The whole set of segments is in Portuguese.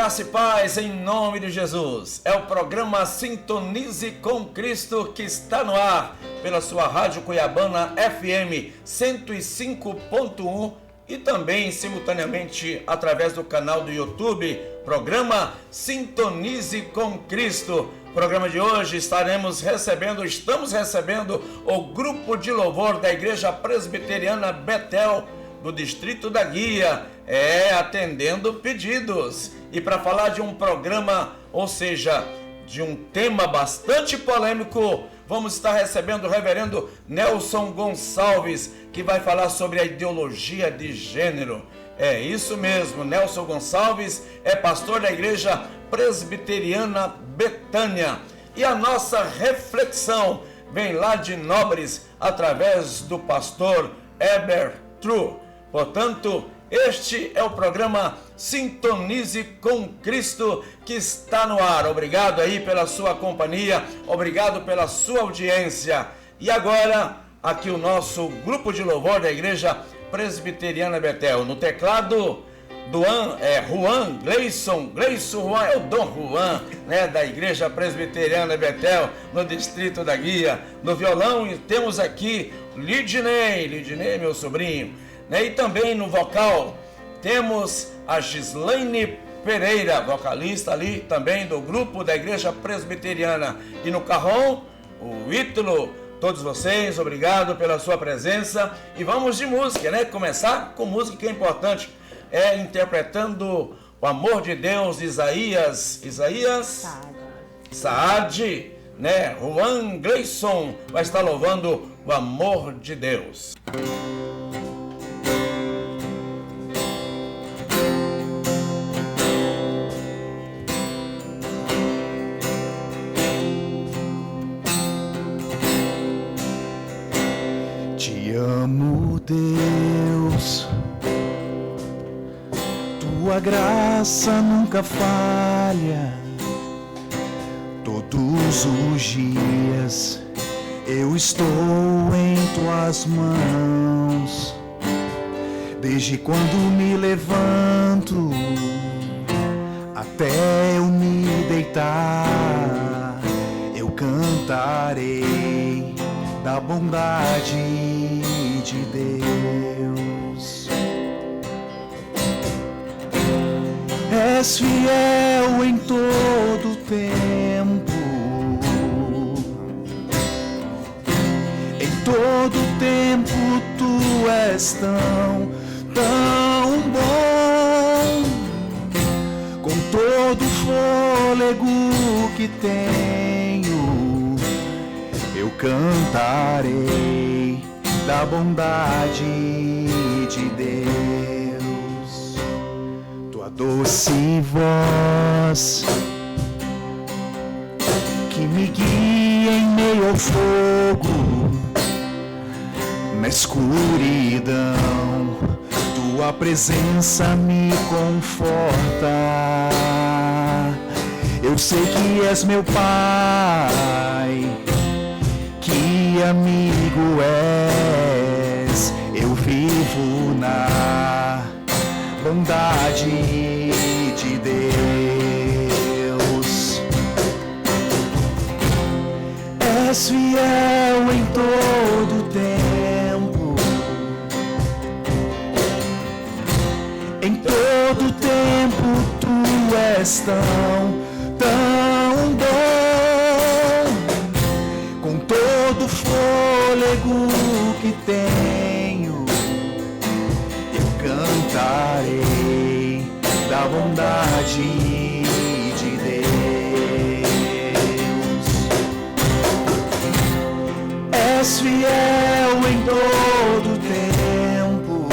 Graça e paz em nome de Jesus. É o programa Sintonize com Cristo que está no ar pela sua Rádio Cuiabana FM 105.1 e também simultaneamente através do canal do YouTube, programa Sintonize com Cristo. Programa de hoje estamos recebendo o grupo de louvor da Igreja Presbiteriana Betel do Distrito da Guia, atendendo pedidos. E para falar de um programa, ou seja, de um tema bastante polêmico, vamos estar recebendo o reverendo Nelson Gonçalves, que vai falar sobre a ideologia de gênero. É isso mesmo, Nelson Gonçalves é pastor da Igreja Presbiteriana Betânia. E a nossa reflexão vem lá de Nobres, através do pastor Heber True. Portanto, este é o programa Sintonize com Cristo que está no ar. Obrigado aí pela sua companhia, obrigado pela sua audiência. E agora, aqui o nosso grupo de louvor da Igreja Presbiteriana Betel. No teclado, Juan Gleison Juan, é o Dom Juan, da Igreja Presbiteriana Betel, no Distrito da Guia. No violão temos aqui Lidney, meu sobrinho. E também no vocal temos a Gislaine Pereira, vocalista ali também do grupo da Igreja Presbiteriana. E no carrom, o Ítalo. Todos vocês, obrigado pela sua presença. E vamos de música, Começar com música que é importante. Interpretando o amor de Deus, Isaías Saad, Juan Gleison vai estar louvando o amor de Deus. Amo, Deus, tua graça nunca falha. Todos os dias eu estou em tuas mãos. Desde quando me levanto até eu me deitar, eu cantarei da bondade de Deus. És fiel em todo tempo, em todo tempo tu és tão bom. Com todo o fôlego que tenho, eu cantarei da bondade de Deus. Tua doce voz que me guia em meio ao fogo, na escuridão, tua presença me conforta. Eu sei que és meu Pai, que amigo és, eu vivo na bondade de Deus. És fiel em todo tempo, em todo tempo tu és tão bom. Com todo o fôlego que tenho, eu cantarei da bondade de Deus. És fiel em todo tempo,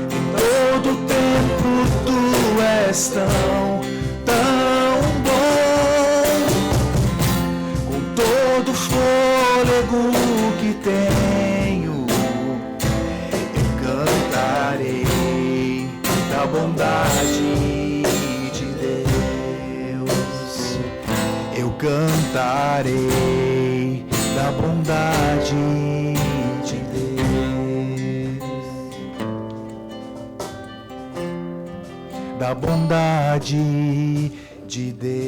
em todo tempo tu és tão todo fôlego que tenho, eu cantarei da bondade de Deus. Eu cantarei da bondade de Deus. da bondade de Deus.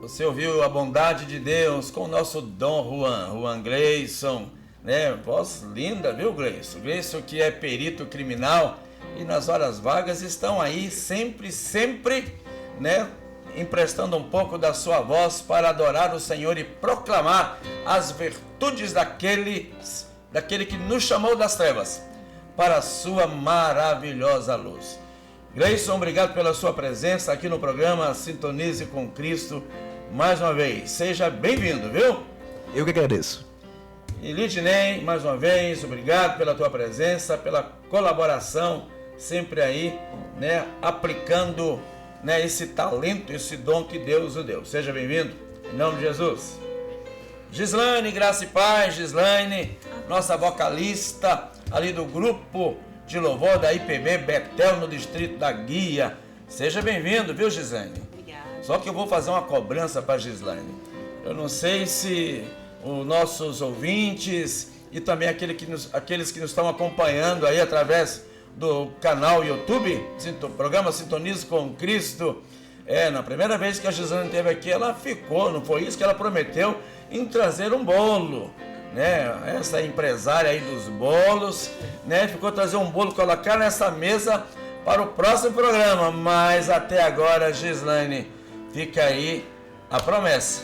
Você ouviu a bondade de Deus com o nosso Dom Juan Gleison, né? Voz linda, viu, Gleison? Gleison que é perito criminal e nas horas vagas estão aí sempre, né? Emprestando um pouco da sua voz para adorar o Senhor e proclamar as virtudes daquele que nos chamou das trevas para a sua maravilhosa luz. Gleison, obrigado pela sua presença aqui no programa Sintonize com Cristo. Mais uma vez, seja bem-vindo, viu? Eu que agradeço. E Lidney, mais uma vez, obrigado pela tua presença, pela colaboração, sempre aí, né, aplicando, né, esse talento, esse dom que Deus o deu. Seja bem-vindo, em nome de Jesus. Gislaine, graça e paz, Gislaine, nossa vocalista ali do grupo de louvor da IPB Betel, no distrito da Guia. Seja bem-vindo, viu, Gislaine? Só que eu vou fazer uma cobrança para a Gislaine. Eu não sei se os nossos ouvintes e também aqueles que nos estão acompanhando aí através do canal YouTube, programa Sintonize com Cristo. Na primeira vez que a Gislaine esteve aqui, ela ficou, não foi isso que ela prometeu, em trazer um bolo, né? Essa empresária aí dos bolos, né? Ficou trazer um bolo, colocar nessa mesa para o próximo programa, mas até agora, Gislaine, fica aí a promessa.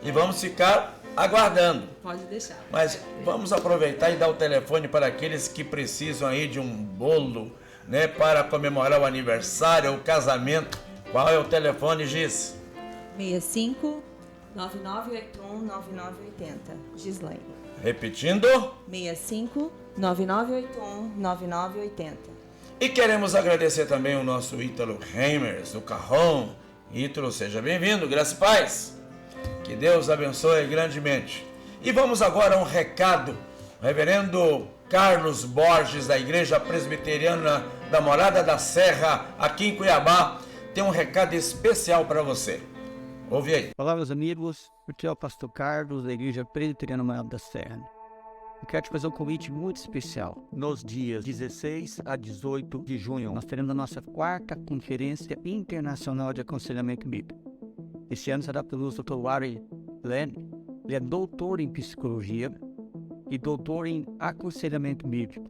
E vamos ficar aguardando. Pode deixar. Mas vamos aproveitar e dar o telefone para aqueles que precisam aí de um bolo, né, para comemorar o aniversário, o casamento. Qual é o telefone, Giz? 65 9981 9980. Gislaine. Repetindo. 65 9981 9980. E queremos agradecer também o nosso Ítalo Reimers, do Carrão. Ítalo, seja bem-vindo, graça e paz. Que Deus abençoe grandemente. E vamos agora a um recado. O reverendo Carlos Borges, da Igreja Presbiteriana da Morada da Serra, aqui em Cuiabá, tem um recado especial para você. Ouve aí. Olá, meus amigos. Aqui é o pastor Carlos, da Igreja Presbiteriana da Morada da Serra. Eu quero te fazer um convite muito especial. Nos dias 16 a 18 de junho, nós teremos a nossa 4ª Conferência Internacional de Aconselhamento Bíblico. Este ano será pelo Dr. Larry Lennon. Ele é doutor em psicologia e doutor em aconselhamento bíblico.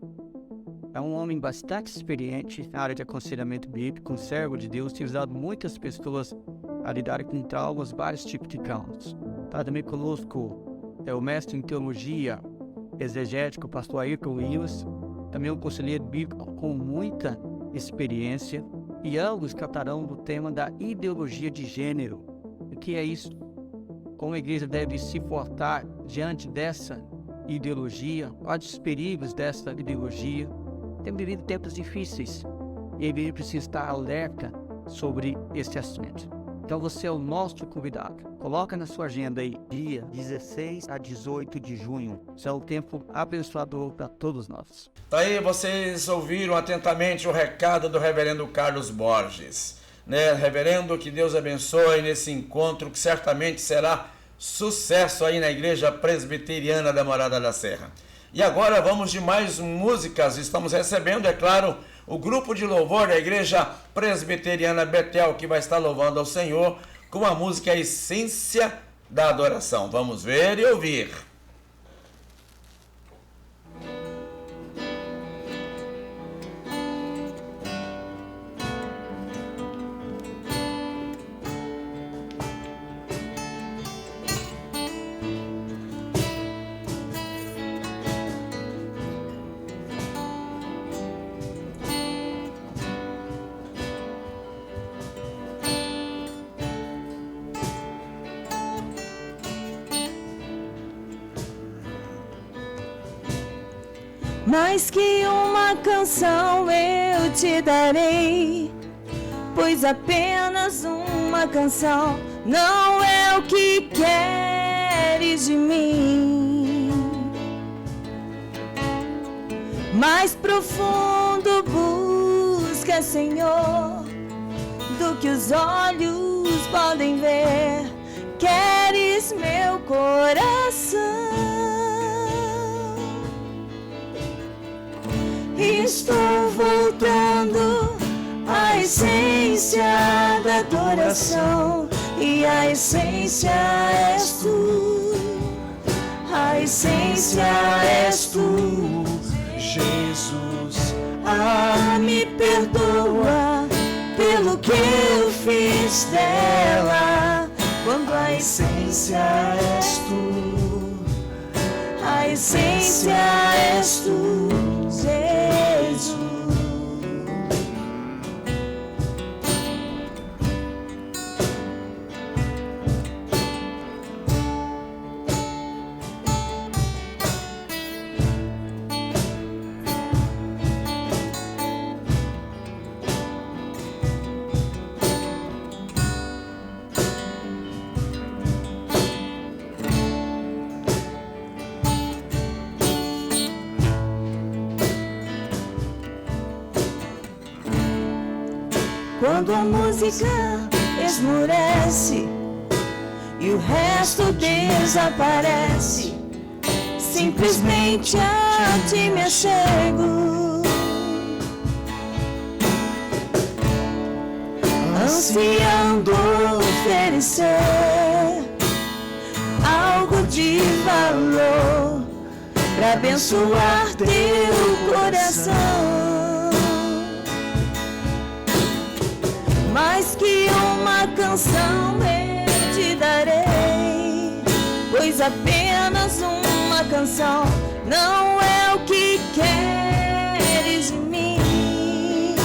É um homem bastante experiente na área de aconselhamento bíblico, um servo de Deus, tem ajudado muitas pessoas a lidar com traumas, vários tipos de traumas. Está também conosco o mestre em teologia exegético, o pastor Ayrton Willis, também um conselheiro bíblico com muita experiência, e ambos tratarão do tema da ideologia de gênero. O que é isso? Como a igreja deve se portar diante dessa ideologia, quais os perigos dessa ideologia. Temos vivido tempos difíceis e a igreja precisa estar alerta sobre esse assunto. Então você é o nosso convidado. Coloca na sua agenda aí, dia 16 a 18 de junho. Isso é um tempo abençoador para todos nós. Tá aí, vocês ouviram atentamente o recado do reverendo Carlos Borges, né? Reverendo, que Deus abençoe nesse encontro, que certamente será sucesso aí na Igreja Presbiteriana da Morada da Serra. E agora vamos de mais músicas. Estamos recebendo, é claro, o grupo de louvor da Igreja Presbiteriana Betel, que vai estar louvando ao Senhor com a música Essência da Adoração. Vamos ver e ouvir. Mais que uma canção eu te darei, pois apenas uma canção não é o que queres de mim. Mais profundo busca, Senhor, do que os olhos podem ver. Queres meu coração. estou voltando à essência da adoração, e a essência és tu, a essência és tu, Jesus. me perdoa pelo que eu fiz dela, quando a essência és tu, a essência és tu, Jesus. Quando a música esmorece e o resto desaparece, simplesmente a ti me achego, ansiando oferecer algo de valor para abençoar teu coração. Mais que uma canção eu te darei, pois apenas uma canção não é o que queres de mim.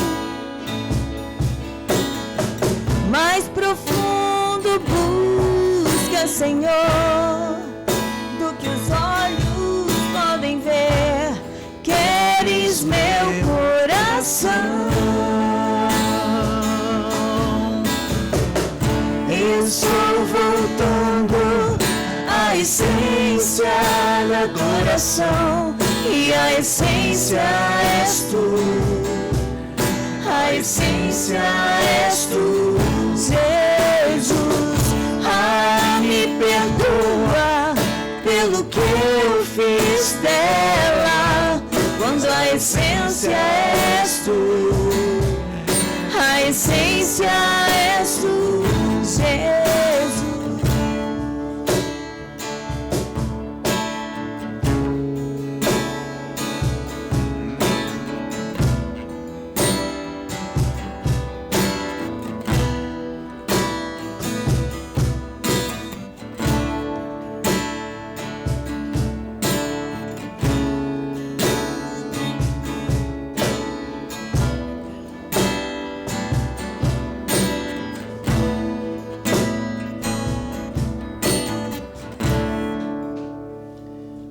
Mais profundo busca, Senhor, do que os olhos podem ver. Queres meu coração. Estou voltando à essência da adoração, e a essência és tu, a essência és tu, Jesus. Me perdoa pelo que eu fiz dela, quando a essência és tu, a essência és tu, Jesus.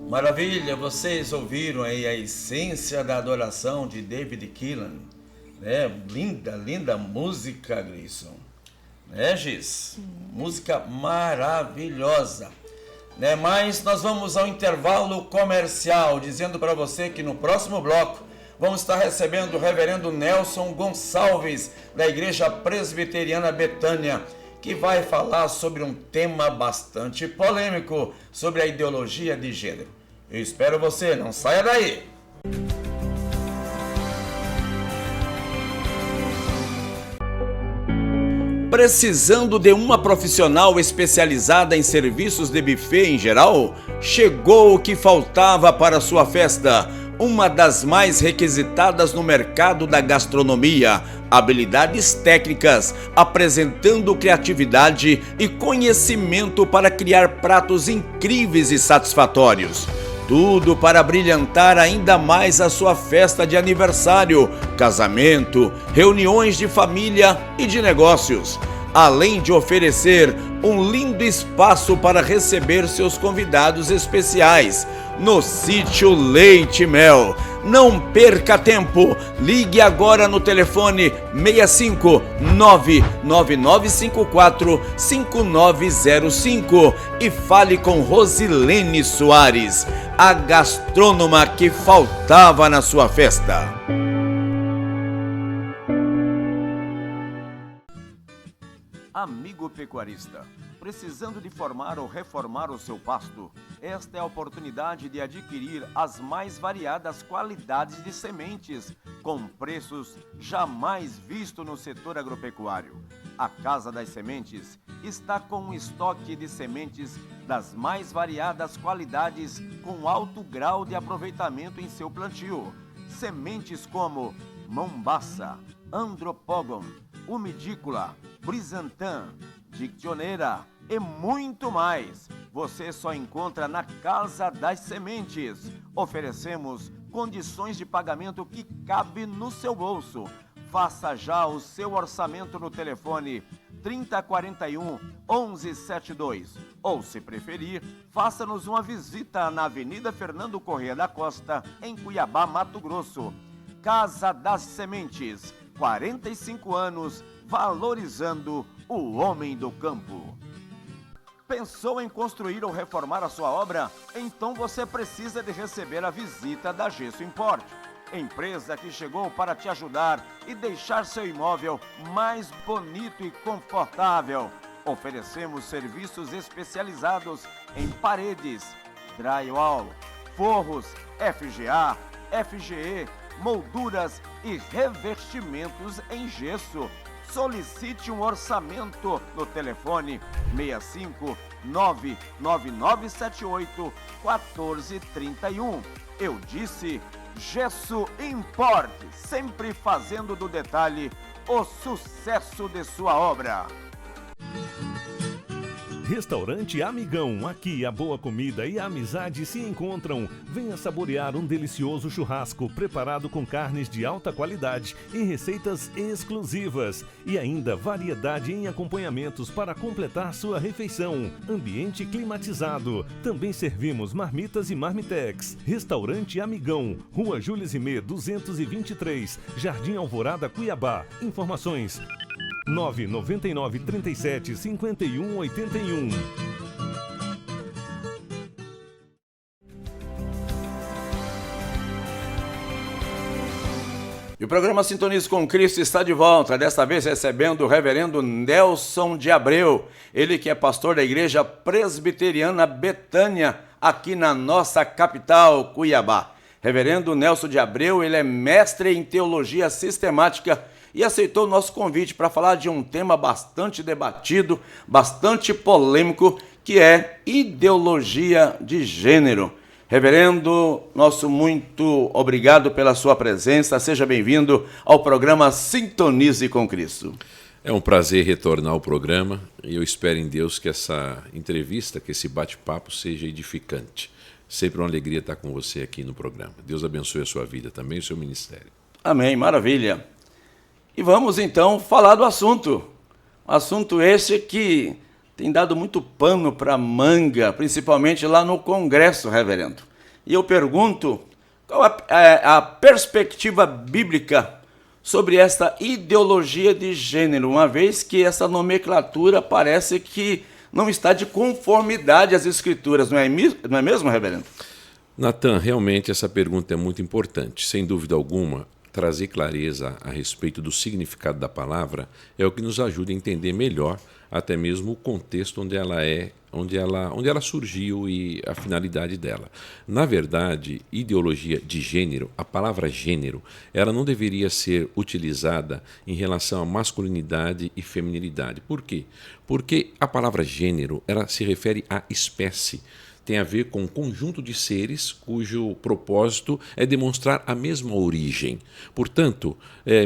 Maravilha, vocês ouviram aí a essência da adoração de David Keelan, né? Linda, linda música, Gleison, né, Giz? Música maravilhosa, né? Mas nós vamos ao intervalo comercial, dizendo para você que no próximo bloco vamos estar recebendo o reverendo Nelson Gonçalves, da Igreja Presbiteriana Betânia, que vai falar sobre um tema bastante polêmico, sobre a ideologia de gênero. Eu espero você, não saia daí! Precisando de uma profissional especializada em serviços de buffet em geral? Chegou o que faltava para sua festa, uma das mais requisitadas no mercado da gastronomia. Habilidades técnicas, apresentando criatividade e conhecimento para criar pratos incríveis e satisfatórios. Tudo para brilhantar ainda mais a sua festa de aniversário, casamento, reuniões de família e de negócios. Além de oferecer um lindo espaço para receber seus convidados especiais no Sítio Leite Mel. Não perca tempo, ligue agora no telefone 65 99954 5905 e fale com Rosilene Soares, a gastrônoma que faltava na sua festa. Amigo pecuarista, precisando de formar ou reformar o seu pasto? Esta é a oportunidade de adquirir as mais variadas qualidades de sementes, com preços jamais vistos no setor agropecuário. A Casa das Sementes está com um estoque de sementes das mais variadas qualidades com alto grau de aproveitamento em seu plantio. Sementes como Mombaça, Andropogon, Umidícola, Brizantan, Dictioneira e muito mais. Você só encontra na Casa das Sementes. Oferecemos condições de pagamento que cabe no seu bolso. Faça já o seu orçamento no telefone 3041 1172. Ou, se preferir, faça-nos uma visita na Avenida Fernando Corrêa da Costa, em Cuiabá, Mato Grosso. Casa das Sementes, 45 anos, valorizando o homem do campo. Pensou em construir ou reformar a sua obra? Então você precisa de receber a visita da Gesso Import, empresa que chegou para te ajudar e deixar seu imóvel mais bonito e confortável. Oferecemos serviços especializados em paredes, drywall, forros, FGA, FGE, molduras e revestimentos em gesso. Solicite um orçamento no telefone 65 99978 1431. Eu disse Gesso Import, sempre fazendo do detalhe o sucesso de sua obra. Restaurante Amigão, aqui a boa comida e a amizade se encontram. Venha saborear um delicioso churrasco preparado com carnes de alta qualidade e receitas exclusivas. E ainda variedade em acompanhamentos para completar sua refeição. Ambiente climatizado. Também servimos marmitas e marmitex. Restaurante Amigão, Rua Júlio Zimê, 223, Jardim Alvorada, Cuiabá. Informações 999 37 51 81. E o programa Sintonize com Cristo está de volta, desta vez recebendo o reverendo Nelson de Abreu, ele que é pastor da Igreja Presbiteriana Betânia, aqui na nossa capital, Cuiabá. Reverendo Nelson de Abreu, ele é mestre em teologia sistemática e aceitou o nosso convite para falar de um tema bastante debatido, bastante polêmico, que é ideologia de gênero. Reverendo, nosso muito obrigado pela sua presença, seja bem-vindo ao programa Sintonize com Cristo. É um prazer retornar ao programa e eu espero em Deus que essa entrevista, que esse bate-papo seja edificante. Sempre uma alegria estar com você aqui no programa. Deus abençoe a sua vida também e o seu ministério. Amém, maravilha. E vamos então falar do assunto. Assunto esse que tem dado muito pano para manga, principalmente lá no Congresso, reverendo. E eu pergunto, qual a perspectiva bíblica sobre esta ideologia de gênero, uma vez que essa nomenclatura parece que não está de conformidade às Escrituras, não é mesmo, reverendo? Natan, realmente essa pergunta é muito importante. Sem dúvida alguma, trazer clareza a respeito do significado da palavra é o que nos ajuda a entender melhor até mesmo o contexto onde ela surgiu e a finalidade dela. Na verdade, ideologia de gênero, a palavra gênero, ela não deveria ser utilizada em relação à masculinidade e feminilidade. Por quê? Porque a palavra gênero, ela se refere à espécie. Tem a ver com um conjunto de seres cujo propósito é demonstrar a mesma origem. Portanto,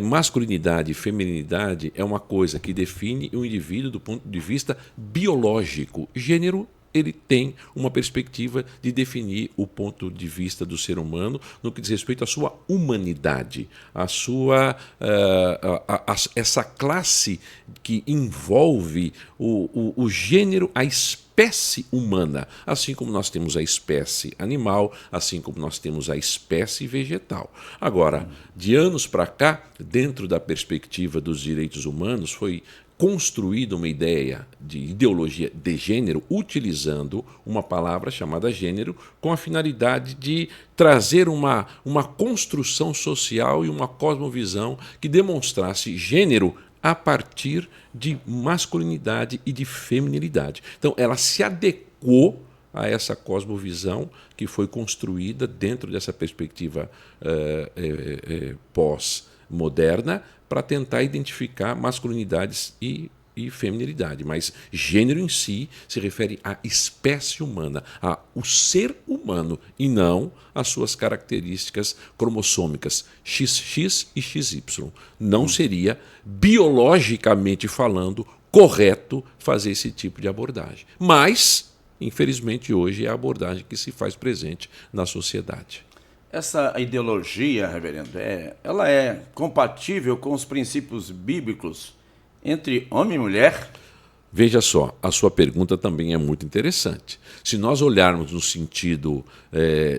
masculinidade e feminilidade é uma coisa que define o indivíduo do ponto de vista biológico. Gênero, ele tem uma perspectiva de definir o ponto de vista do ser humano no que diz respeito à sua humanidade, essa classe que envolve o gênero, a espécie humana, assim como nós temos a espécie animal, assim como nós temos a espécie vegetal. Agora, de anos para cá, dentro da perspectiva dos direitos humanos, foi construída uma ideia de ideologia de gênero utilizando uma palavra chamada gênero com a finalidade de trazer uma construção social e uma cosmovisão que demonstrasse gênero a partir de masculinidade e de feminilidade. Então, ela se adequou a essa cosmovisão que foi construída dentro dessa perspectiva pós-moderna para tentar identificar masculinidades e feminilidade. Mas gênero em si se refere à espécie humana, ao ser humano, e não às suas características cromossômicas XX e XY. Não seria, biologicamente falando, correto fazer esse tipo de abordagem. Mas, infelizmente, hoje é a abordagem que se faz presente na sociedade. Essa ideologia, reverendo, ela é compatível com os princípios bíblicos entre homem e mulher? Veja só, a sua pergunta também é muito interessante. Se nós olharmos no sentido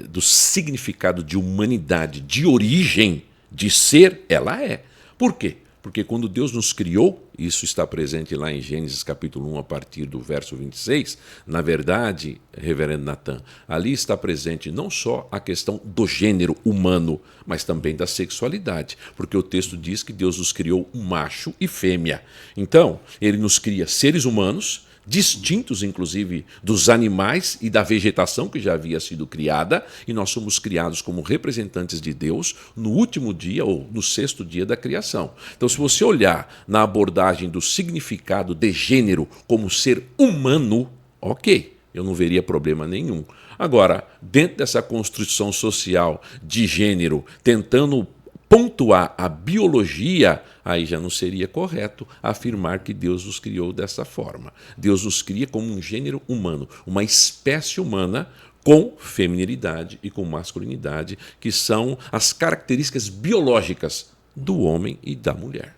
do significado de humanidade, de origem, de ser, ela é. Por quê? Porque quando Deus nos criou, isso está presente lá em Gênesis capítulo 1, a partir do verso 26, na verdade, reverendo Natan, ali está presente não só a questão do gênero humano, mas também da sexualidade, porque o texto diz que Deus nos criou macho e fêmea. Então, ele nos cria seres humanos, distintos, inclusive, dos animais e da vegetação que já havia sido criada, e nós somos criados como representantes de Deus no último dia ou no sexto dia da criação. Então, se você olhar na abordagem do significado de gênero como ser humano, ok, eu não veria problema nenhum. Agora, dentro dessa construção social de gênero, tentando pontuar a biologia, aí já não seria correto afirmar que Deus nos criou dessa forma. Deus nos cria como um gênero humano, uma espécie humana com feminilidade e com masculinidade, que são as características biológicas do homem e da mulher.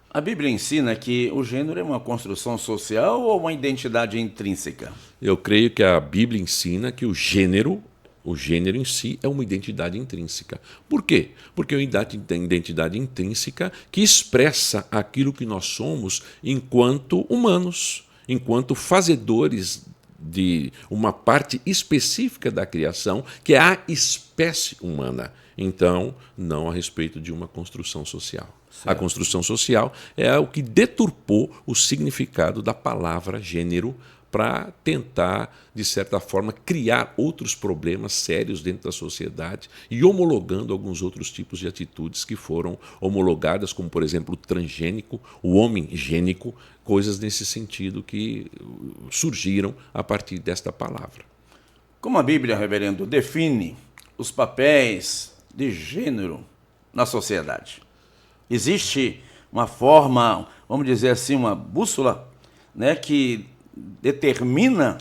A Bíblia ensina que o gênero é uma construção social ou uma identidade intrínseca? Eu creio que a Bíblia ensina que o gênero em si é uma identidade intrínseca. Por quê? Porque é uma identidade intrínseca que expressa aquilo que nós somos enquanto humanos, enquanto fazedores de uma parte específica da criação, que é a espécie humana. Então, não a respeito de uma construção social. Certo. A construção social é o que deturpou o significado da palavra gênero para tentar, de certa forma, criar outros problemas sérios dentro da sociedade e homologando alguns outros tipos de atitudes que foram homologadas, como, por exemplo, o transgênico, o homem gênico, coisas nesse sentido que surgiram a partir desta palavra. Como a Bíblia, reverendo, define os papéis de gênero na sociedade? Existe uma forma, vamos dizer assim, uma bússola, né, que determina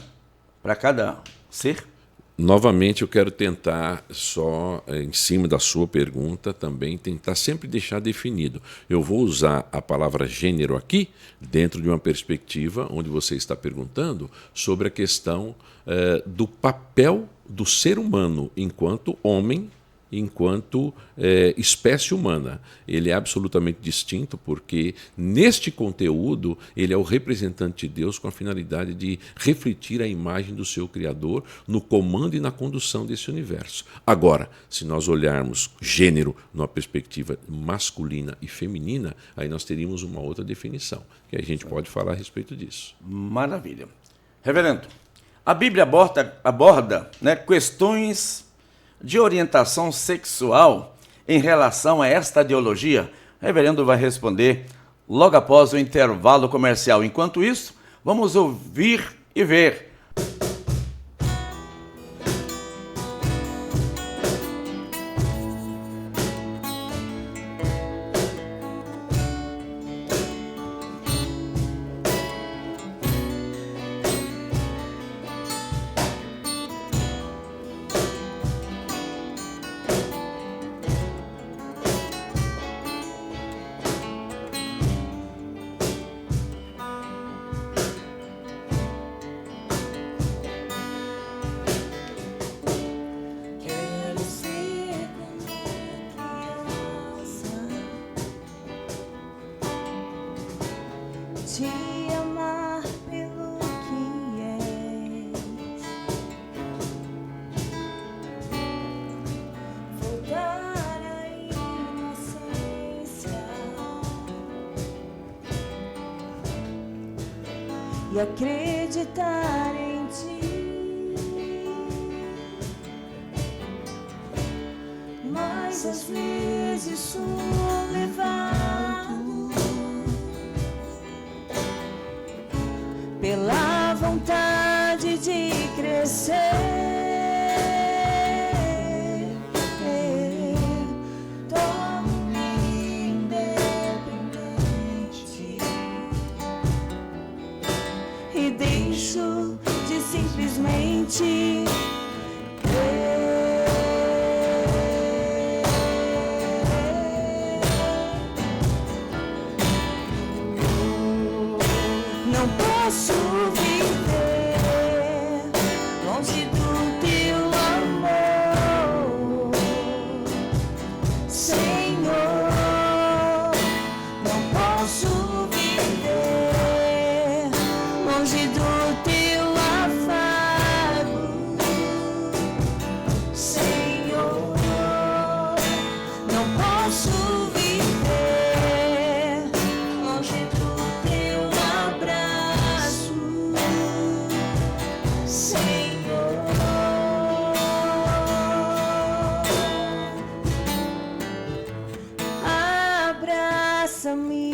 para cada ser? Novamente, eu quero tentar, só em cima da sua pergunta, também tentar sempre deixar definido. Eu vou usar a palavra gênero aqui, dentro de uma perspectiva onde você está perguntando sobre a questão do papel do ser humano enquanto homem, enquanto espécie humana. Ele é absolutamente distinto porque, neste conteúdo, ele é o representante de Deus com a finalidade de refletir a imagem do seu Criador no comando e na condução desse universo. Agora, se nós olharmos gênero numa perspectiva masculina e feminina, aí nós teríamos uma outra definição, que a gente pode falar a respeito disso. Maravilha. Reverendo, a Bíblia aborda, né, questões de orientação sexual em relação a esta ideologia? O reverendo vai responder logo após o intervalo comercial. Enquanto isso, vamos ouvir e ver. e acreditar em ti. Mas às vezes sou levado pela vontade de crescer. Deixo de simplesmente crer. Não posso viver longe do teu amor, Senhor. Não posso viver longe do teu afago, Senhor. Não posso viver longe do teu abraço, Senhor. Abraça-me.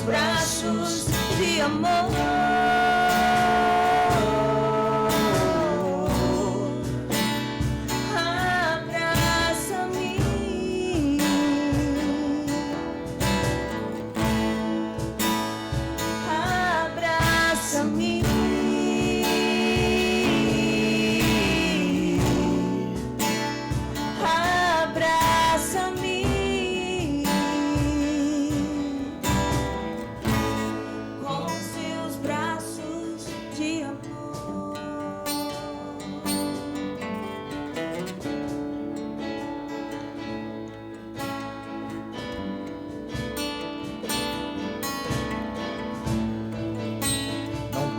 Braços de amor, abraça-me, abraça-me, abraça-me.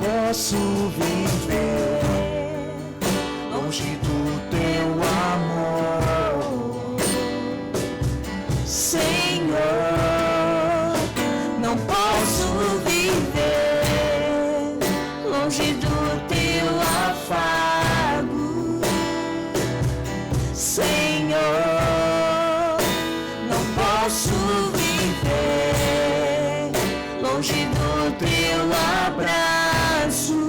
Posso viver longe do teu amor, Senhor. Não posso viver longe do teu afago, Senhor. Não posso viver longe do teu abraço,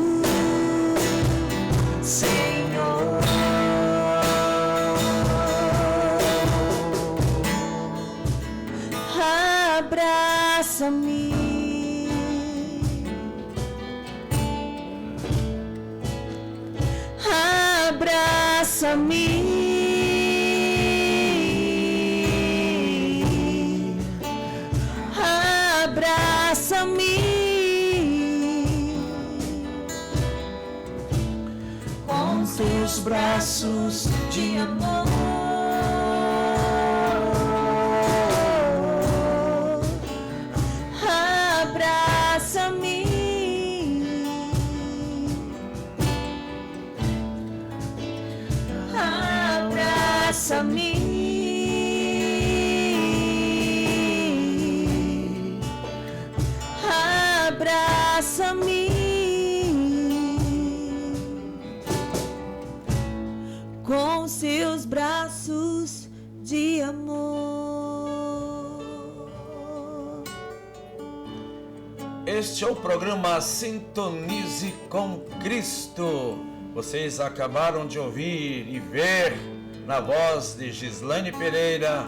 Senhor. Abraça-me, abraça-me, abraça-me. Com teus braços de amor, abraça-me, abraça-me, abraça-me. Com seus braços de amor. Este é o programa Sintonize com Cristo. Vocês acabaram de ouvir e ver na voz de Gislaine Pereira,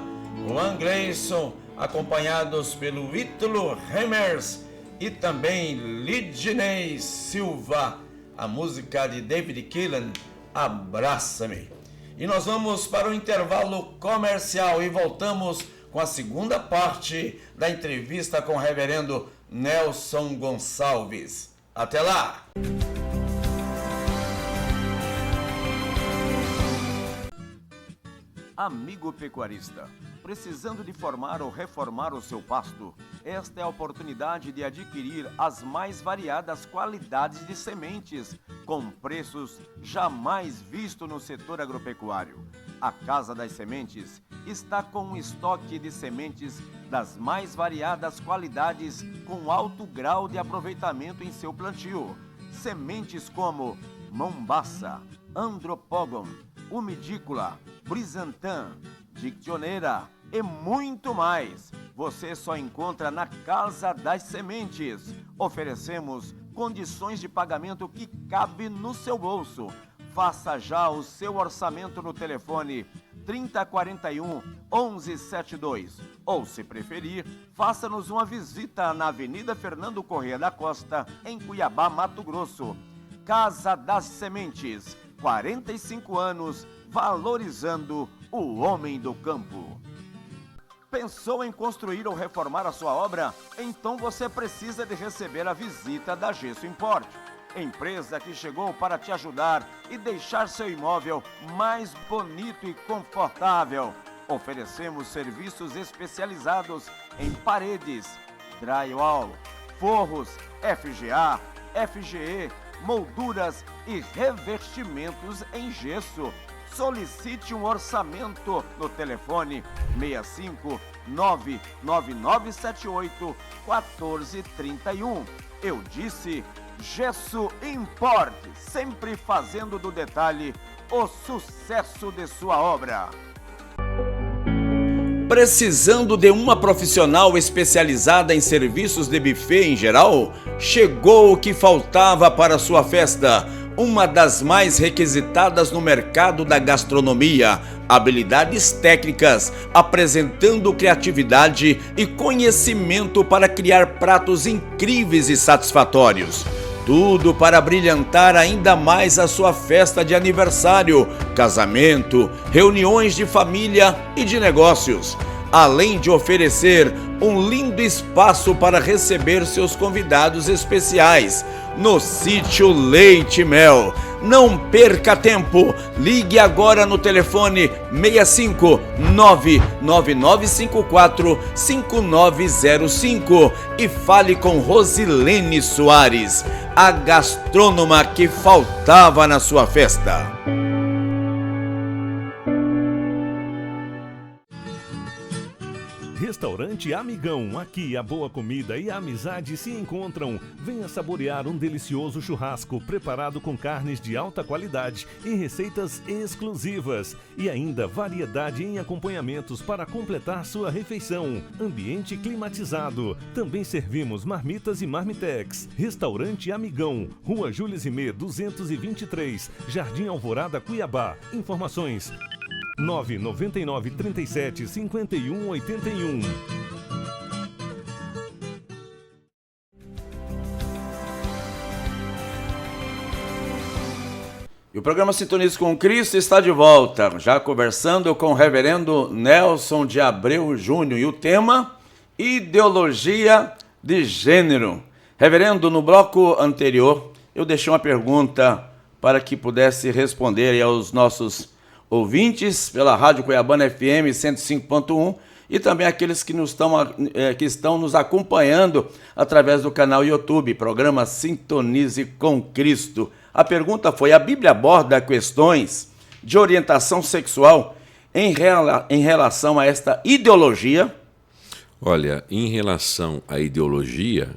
Juan Gleison, acompanhados pelo Ítalo Remers e também Lidney Silva, a música de David Keelan, Abraça-me. E nós vamos para o intervalo comercial e voltamos com a segunda parte da entrevista com o reverendo Nelson Gonçalves. Até lá! Amigo pecuarista, Precisando de formar ou reformar o seu pasto? Esta é a oportunidade de adquirir as mais variadas qualidades de sementes, com preços jamais vistos no setor agropecuário. A Casa das Sementes está com um estoque de sementes das mais variadas qualidades com alto grau de aproveitamento em seu plantio. Sementes como Mombaça, Andropogon, Umidícola, Brizantan, Dictioneira e muito mais. Você só encontra na Casa das Sementes. Oferecemos condições de pagamento que cabe no seu bolso. Faça já o seu orçamento no telefone 3041 1172. Ou, se preferir, faça-nos uma visita na Avenida Fernando Corrêa da Costa, em Cuiabá, Mato Grosso. Casa das Sementes, 45 anos, valorizando o homem do campo. Pensou em construir ou reformar a sua obra? Então você precisa de receber a visita da Gesso Import, empresa que chegou para te ajudar e deixar seu imóvel mais bonito e confortável. Oferecemos serviços especializados em paredes, drywall, forros, FGA, FGE, molduras e revestimentos em gesso. Solicite um orçamento no telefone 65 99978 1431. Eu disse Gesso Import, sempre fazendo do detalhe o sucesso de sua obra. Precisando de uma profissional especializada em serviços de buffet em geral? Chegou o que faltava para sua festa. Uma das mais requisitadas no mercado da gastronomia, habilidades técnicas, apresentando criatividade e conhecimento para criar pratos incríveis e satisfatórios. Tudo para brilhantar ainda mais a sua festa de aniversário, casamento, reuniões de família e de negócios. Além de oferecer um lindo espaço para receber seus convidados especiais no Sítio Leite e Mel. Não perca tempo, ligue agora no telefone 65 99954 5905 e fale com Rosilene Soares, a gastrônoma que faltava na sua festa. Restaurante Amigão, aqui a boa comida e a amizade se encontram. Venha saborear um delicioso churrasco preparado com carnes de alta qualidade e receitas exclusivas. E ainda variedade em acompanhamentos para completar sua refeição. Ambiente climatizado. Também servimos marmitas e marmitex. Restaurante Amigão, Rua Júlio Zimê, 223, Jardim Alvorada, Cuiabá. Informações 999 37 51 81. E o programa Sintonize com Cristo está de volta, já conversando com o reverendo Nelson de Abreu Júnior, e o tema, ideologia de gênero. Reverendo, no bloco anterior, eu deixei uma pergunta para que pudesse responder aos nossos ouvintes pela Rádio Cuiabana FM 105.1 e também aqueles que estão nos acompanhando através do canal YouTube, programa Sintonize com Cristo. A pergunta foi: a Bíblia aborda questões de orientação sexual em relação a esta ideologia? Olha, em relação à ideologia,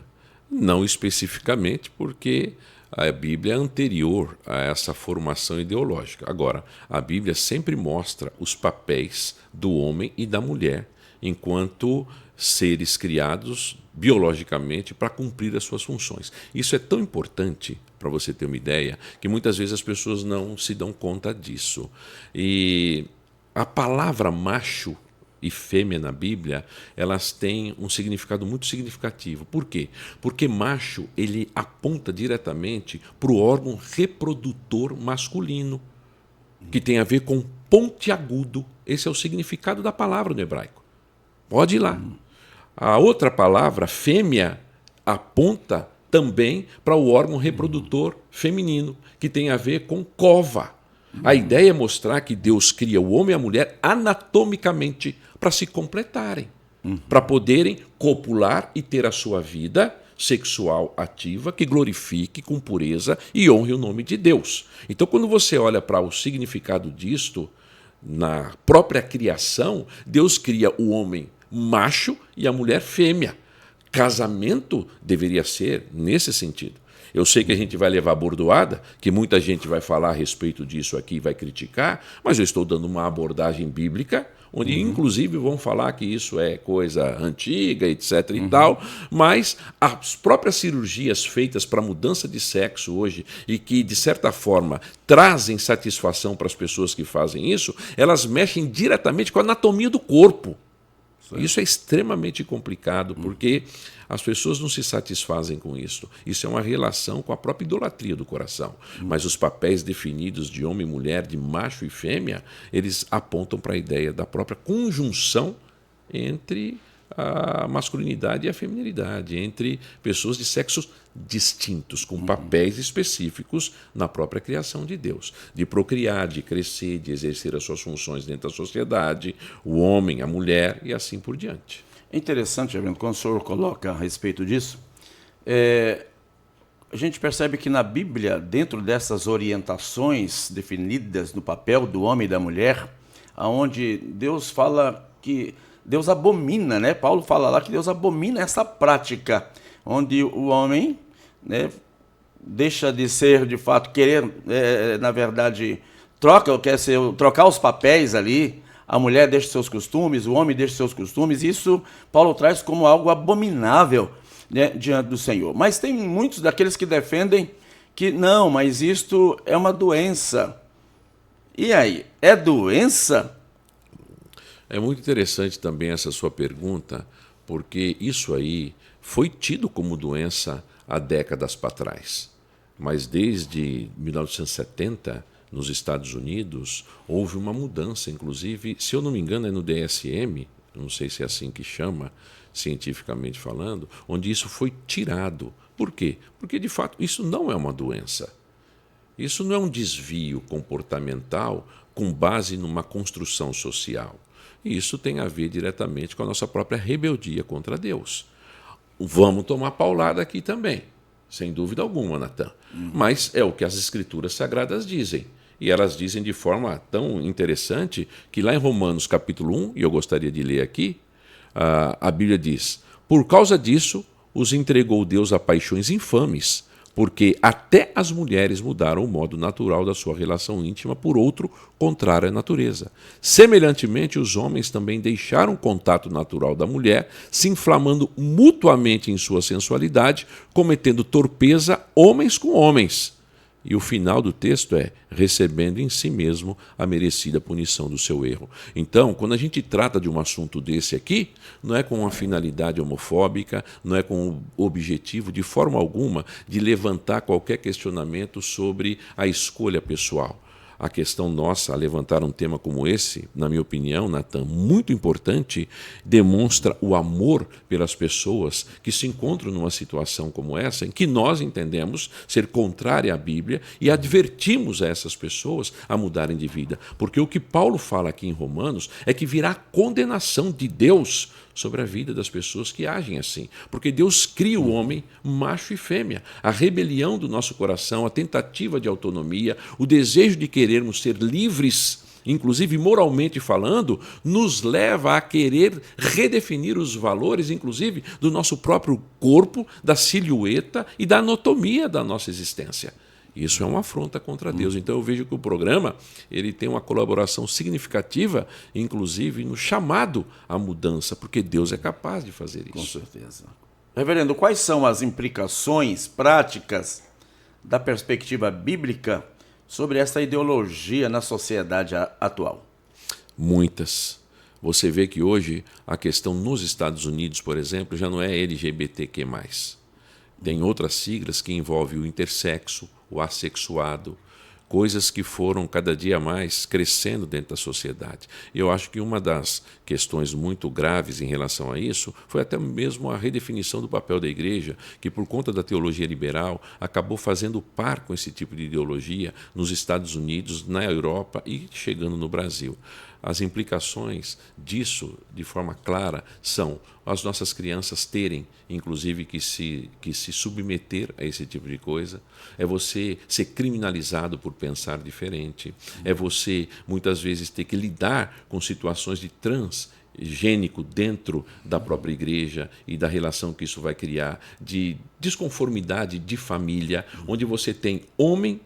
não especificamente, porque a Bíblia é anterior a essa formação ideológica. Agora, a Bíblia sempre mostra os papéis do homem e da mulher enquanto seres criados biologicamente para cumprir as suas funções. Isso é tão importante, para você ter uma ideia, que muitas vezes as pessoas não se dão conta disso. E a palavra macho e fêmea na Bíblia, elas têm um significado muito significativo. Por quê? Porque macho, ele aponta diretamente para o órgão reprodutor masculino, que tem a ver com pontiagudo. Esse é o significado da palavra no hebraico. Pode ir lá. A outra palavra, fêmea, aponta também para o órgão reprodutor feminino, que tem a ver com cova. A ideia é mostrar que Deus cria o homem e a mulher anatomicamente para se completarem, para poderem copular e ter a sua vida sexual ativa que glorifique com pureza e honre o nome de Deus. Então, quando você olha para o significado disto, na própria criação, Deus cria o homem macho e a mulher fêmea. Casamento deveria ser nesse sentido. Eu sei que a gente vai levar bordoada, que muita gente vai falar a respeito disso aqui e vai criticar, mas eu estou dando uma abordagem bíblica, onde inclusive vão falar que isso é coisa antiga, etc. e tal, mas as próprias cirurgias feitas para mudança de sexo hoje e que, de certa forma, trazem satisfação para as pessoas que fazem isso, elas mexem diretamente com a anatomia do corpo. Isso é extremamente complicado, porque as pessoas não se satisfazem com isso. Isso é uma relação com a própria idolatria do coração. Mas os papéis definidos de homem e mulher, de macho e fêmea, eles apontam para a ideia da própria conjunção entre a masculinidade e a feminilidade, entre pessoas de sexos distintos, com papéis específicos na própria criação de Deus, de procriar, de crescer, de exercer as suas funções dentro da sociedade, o homem, a mulher e assim por diante. É interessante, Reverendo, quando o senhor coloca a respeito disso, a gente percebe que na Bíblia, dentro dessas orientações definidas no papel do homem e da mulher, aonde Deus fala que Deus abomina, né? Paulo fala lá que Deus abomina essa prática, onde o homem, né, deixa de ser, de fato, querer, na verdade, trocar os papéis ali, a mulher deixa seus costumes, o homem deixa seus costumes, isso Paulo traz como algo abominável, né, diante do Senhor. Mas tem muitos daqueles que defendem que não, mas isto é uma doença. E aí, é doença? É muito interessante também essa sua pergunta, porque isso aí foi tido como doença há décadas para trás. Mas desde 1970, nos Estados Unidos, houve uma mudança, inclusive, se eu não me engano, é no DSM, não sei se é assim que chama, cientificamente falando, onde isso foi tirado. Por quê? Porque, de fato, isso não é uma doença. Isso não é um desvio comportamental com base numa construção social. E isso tem a ver diretamente com a nossa própria rebeldia contra Deus. Vamos tomar paulada aqui também, sem dúvida alguma, Natan. Mas é o que as Escrituras Sagradas dizem. E elas dizem de forma tão interessante que lá em Romanos capítulo 1, e eu gostaria de ler aqui, a Bíblia diz: por causa disso os entregou Deus a paixões infames, porque até as mulheres mudaram o modo natural da sua relação íntima por outro contrário à natureza. Semelhantemente, os homens também deixaram o contato natural da mulher, se inflamando mutuamente em sua sensualidade, cometendo torpeza homens com homens. E o final do texto é: recebendo em si mesmo a merecida punição do seu erro. Então, quando a gente trata de um assunto desse aqui, não é com uma finalidade homofóbica, não é com o objetivo, de forma alguma, de levantar qualquer questionamento sobre a escolha pessoal. A questão nossa a levantar um tema como esse, na minha opinião, Natan, muito importante, demonstra o amor pelas pessoas que se encontram numa situação como essa, em que nós entendemos ser contrária à Bíblia e advertimos a essas pessoas a mudarem de vida. Porque o que Paulo fala aqui em Romanos é que virá condenação de Deus sobre a vida das pessoas que agem assim. Porque Deus cria o homem macho e fêmea. A rebelião do nosso coração, a tentativa de autonomia, o desejo de querermos ser livres, inclusive moralmente falando, nos leva a querer redefinir os valores, inclusive, do nosso próprio corpo, da silhueta e da anatomia da nossa existência. Isso é uma afronta contra Deus. Então eu vejo que o programa ele tem uma colaboração significativa, inclusive no chamado à mudança, porque Deus é capaz de fazer isso. Com certeza. Reverendo, quais são as implicações práticas da perspectiva bíblica sobre essa ideologia na sociedade atual? Muitas. Você vê que hoje a questão nos Estados Unidos, por exemplo, já não é LGBTQ+. Tem outras siglas que envolvem o intersexo, o assexuado, coisas que foram cada dia mais crescendo dentro da sociedade. E eu acho que uma das questões muito graves em relação a isso foi até mesmo a redefinição do papel da igreja, que por conta da teologia liberal acabou fazendo par com esse tipo de ideologia nos Estados Unidos, na Europa e chegando no Brasil. As implicações disso, de forma clara, são as nossas crianças terem, inclusive, que se submeter a esse tipo de coisa, é você ser criminalizado por pensar diferente, é você, muitas vezes, ter que lidar com situações de transgênico dentro da própria igreja e da relação que isso vai criar, de desconformidade de família, onde você tem homem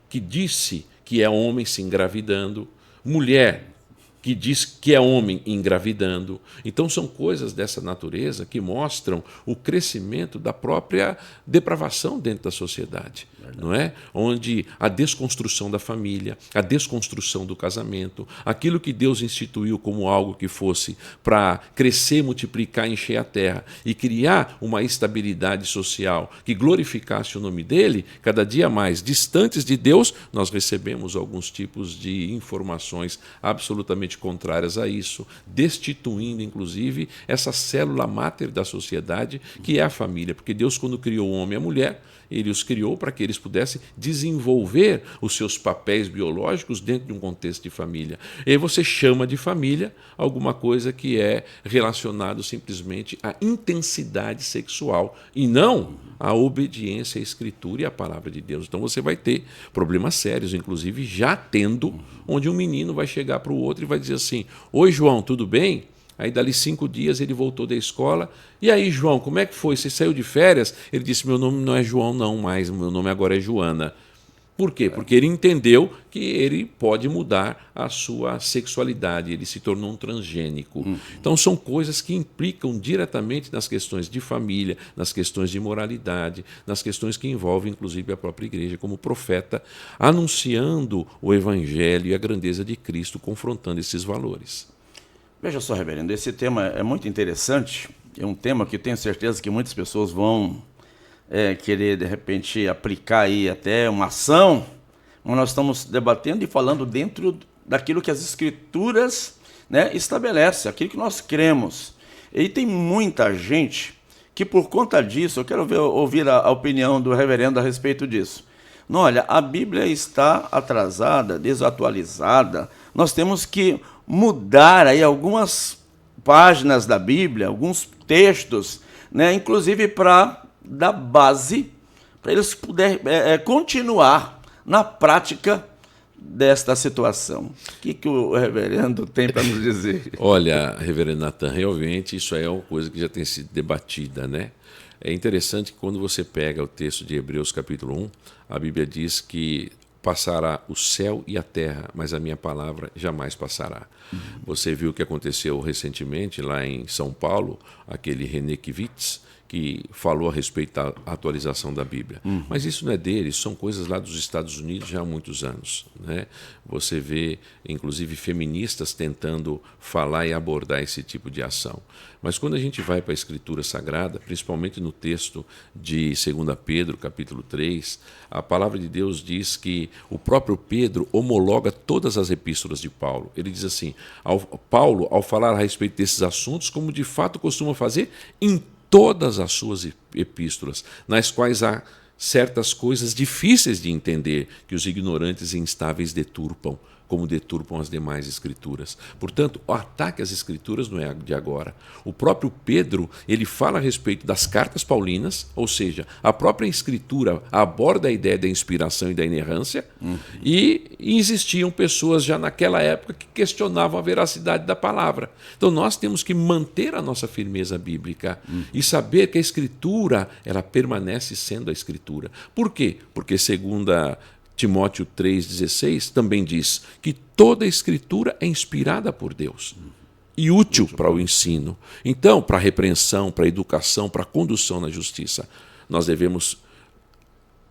que disse que é homem se engravidando, mulher que diz que é homem engravidando. Então são coisas dessa natureza que mostram o crescimento da própria depravação dentro da sociedade, não é? Onde a desconstrução da família, a desconstrução do casamento, aquilo que Deus instituiu como algo que fosse para crescer, multiplicar, encher a terra e criar uma estabilidade social que glorificasse o nome dele, cada dia mais distantes de Deus, nós recebemos alguns tipos de informações absolutamente contrárias a isso, destituindo, inclusive, essa célula máter da sociedade, que é a família. Porque Deus, quando criou o homem e a mulher, ele os criou para que eles pudessem desenvolver os seus papéis biológicos dentro de um contexto de família. E aí você chama de família alguma coisa que é relacionado simplesmente à intensidade sexual e não à obediência à Escritura e à Palavra de Deus. Então você vai ter problemas sérios, inclusive já tendo, onde um menino vai chegar para o outro e vai dizer assim: oi, João, tudo bem? Aí, dali 5 dias, ele voltou da escola. E aí, João, como é que foi? Você saiu de férias? Ele disse: meu nome não é João, não, mais. Meu nome agora é Joana. Por quê? Porque ele entendeu que ele pode mudar a sua sexualidade. Ele se tornou um transgênico. Então, são coisas que implicam diretamente nas questões de família, nas questões de moralidade, nas questões que envolvem, inclusive, a própria igreja como profeta, anunciando o evangelho e a grandeza de Cristo, confrontando esses valores. Veja só, reverendo, esse tema é muito interessante, é um tema que tenho certeza que muitas pessoas vão querer, de repente, aplicar aí até uma ação, mas nós estamos debatendo e falando dentro daquilo que as Escrituras, né, estabelecem, aquilo que nós cremos. E tem muita gente que, por conta disso, eu quero ouvir a opinião do reverendo a respeito disso. Não, olha, a Bíblia está atrasada, desatualizada, nós temos que mudar aí algumas páginas da Bíblia, alguns textos, né, inclusive para dar base, para eles poderem continuar na prática desta situação. O que o reverendo tem para nos dizer? Olha, reverendo Natan, realmente isso aí é uma coisa que já tem sido debatida, né? É interessante que quando você pega o texto de Hebreus capítulo 1, a Bíblia diz que passará o céu e a terra, mas a minha palavra jamais passará. Você viu o que aconteceu recentemente lá em São Paulo, aquele René Kivitz, que falou a respeito da atualização da Bíblia. Mas isso não é dele, são coisas lá dos Estados Unidos já há muitos anos, né? Você vê, inclusive, feministas tentando falar e abordar esse tipo de ação. Mas quando a gente vai para a Escritura Sagrada, principalmente no texto de 2 Pedro, capítulo 3, a palavra de Deus diz que o próprio Pedro homologa todas as epístolas de Paulo. Ele diz assim: Paulo, ao falar a respeito desses assuntos, como de fato costuma fazer em todas as suas epístolas, nas quais há certas coisas difíceis de entender que os ignorantes e instáveis deturpam, como deturpam as demais escrituras. Portanto, o ataque às escrituras não é de agora. O próprio Pedro, ele fala a respeito das cartas paulinas, ou seja, a própria escritura aborda a ideia da inspiração e da inerrância, e existiam pessoas já naquela época que questionavam a veracidade da palavra. Então nós temos que manter a nossa firmeza bíblica e saber que a escritura, ela permanece sendo a escritura. Por quê? Porque segundo Timóteo 3,16 também diz que toda a Escritura é inspirada por Deus e útil para o ensino. Então, para a repreensão, para a educação, para a condução na justiça, nós devemos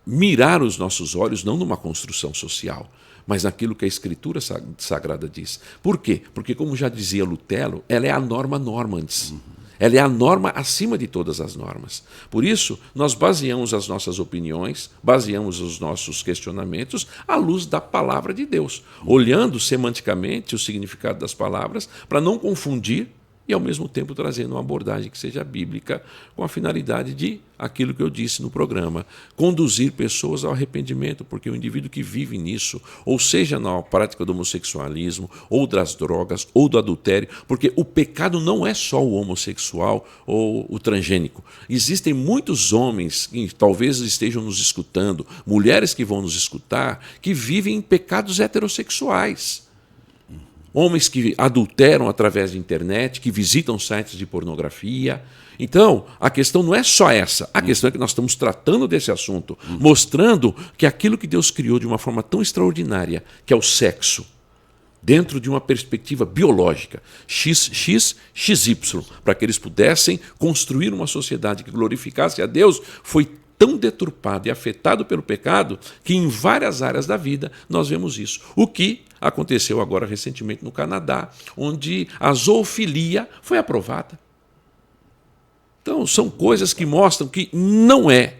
mirar os nossos olhos não numa construção social, mas naquilo que a Escritura Sagrada diz. Por quê? Porque, como já dizia Lutero, ela é a norma normans. Ela é a norma acima de todas as normas. Por isso, nós baseamos as nossas opiniões, baseamos os nossos questionamentos à luz da palavra de Deus, olhando semanticamente o significado das palavras para não confundir e, ao mesmo tempo, trazendo uma abordagem que seja bíblica, com a finalidade de, aquilo que eu disse no programa, conduzir pessoas ao arrependimento, porque o indivíduo que vive nisso, ou seja na prática do homossexualismo, ou das drogas, ou do adultério, porque o pecado não é só o homossexual ou o transgênico. Existem muitos homens que talvez estejam nos escutando, mulheres que vão nos escutar, que vivem em pecados heterossexuais. Homens que adulteram através da internet, que visitam sites de pornografia. Então, a questão não é só essa. A questão é que nós estamos tratando desse assunto, mostrando que aquilo que Deus criou de uma forma tão extraordinária, que é o sexo, dentro de uma perspectiva biológica, XY, para que eles pudessem construir uma sociedade que glorificasse a Deus, foi tão deturpado e afetado pelo pecado que em várias áreas da vida nós vemos isso. O que aconteceu agora recentemente no Canadá, onde a zoofilia foi aprovada. Então, são coisas que mostram que não é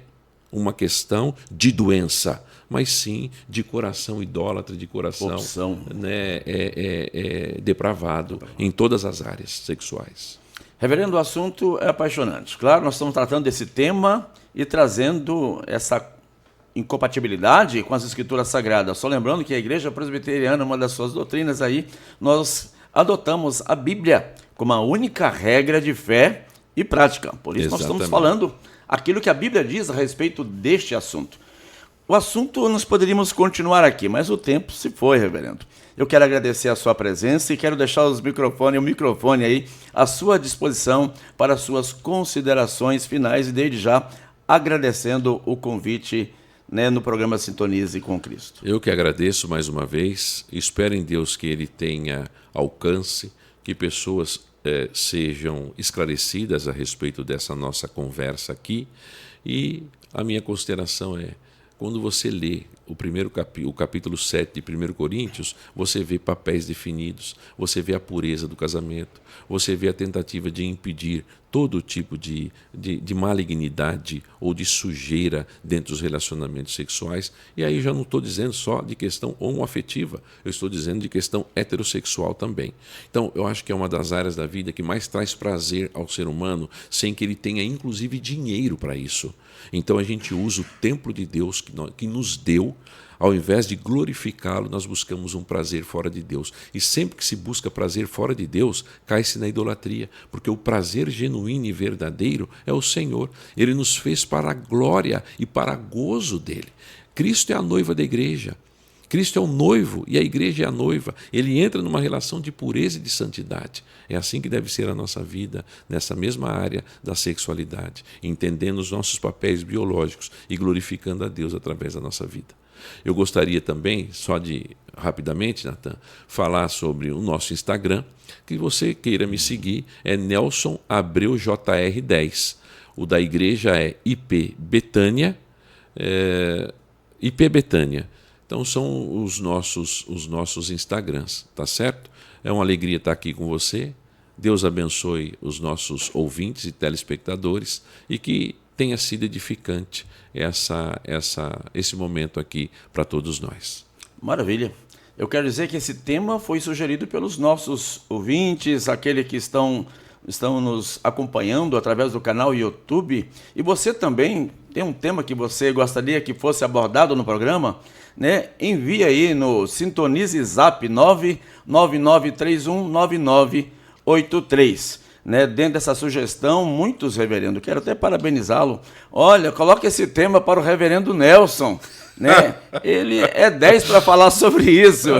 uma questão de doença, mas sim de coração idólatra, de coração depravado em todas as áreas sexuais. Reverendo, o assunto é apaixonante. Claro, nós estamos tratando desse tema e trazendo essa incompatibilidade com as Escrituras Sagradas. Só lembrando que a Igreja Presbiteriana, uma das suas doutrinas aí, nós adotamos a Bíblia como a única regra de fé e prática. Por isso nós estamos falando aquilo que a Bíblia diz a respeito deste assunto. O assunto nós poderíamos continuar aqui, mas o tempo se foi, reverendo. Eu quero agradecer a sua presença e quero deixar o microfone aí à sua disposição para as suas considerações finais e desde já agradecendo o convite no programa Sintonize com Cristo. Eu que agradeço mais uma vez, espero em Deus que ele tenha alcance, que pessoas sejam esclarecidas a respeito dessa nossa conversa aqui, e a minha consideração é, quando você lê o capítulo 7 de 1 Coríntios, você vê papéis definidos, você vê a pureza do casamento, você vê a tentativa de impedir todo tipo de malignidade ou de sujeira dentro dos relacionamentos sexuais. E aí já não estou dizendo só de questão homoafetiva, eu estou dizendo de questão heterossexual também. Então, eu acho que é uma das áreas da vida que mais traz prazer ao ser humano, sem que ele tenha inclusive dinheiro para isso. Então a gente usa o templo de Deus que nos deu, ao invés de glorificá-lo, nós buscamos um prazer fora de Deus. E sempre que se busca prazer fora de Deus, cai-se na idolatria, porque o prazer genuíno e verdadeiro é o Senhor. Ele nos fez para a glória e para gozo dele. Cristo é a noiva da igreja. Cristo é o noivo e a igreja é a noiva. Ele entra numa relação de pureza e de santidade. É assim que deve ser a nossa vida, nessa mesma área da sexualidade, entendendo os nossos papéis biológicos e glorificando a Deus através da nossa vida. Eu gostaria também, rapidamente, Natan, falar sobre o nosso Instagram, que você queira me seguir, é Nelson Abreu JR10. O da igreja é IP Betânia. Então são os nossos Instagrams, tá certo? É uma alegria estar aqui com você. Deus abençoe os nossos ouvintes e telespectadores e que tenha sido edificante esse momento aqui para todos nós. Maravilha. Eu quero dizer que esse tema foi sugerido pelos nossos ouvintes, aqueles que estão nos acompanhando através do canal YouTube. E você também tem um tema que você gostaria que fosse abordado no programa? Envie aí no Sintonize Zap 999319983. Dentro dessa sugestão, muitos, reverendo, quero até parabenizá-lo. Olha, coloque esse tema para o reverendo Nelson. Ele é 10 para falar sobre isso.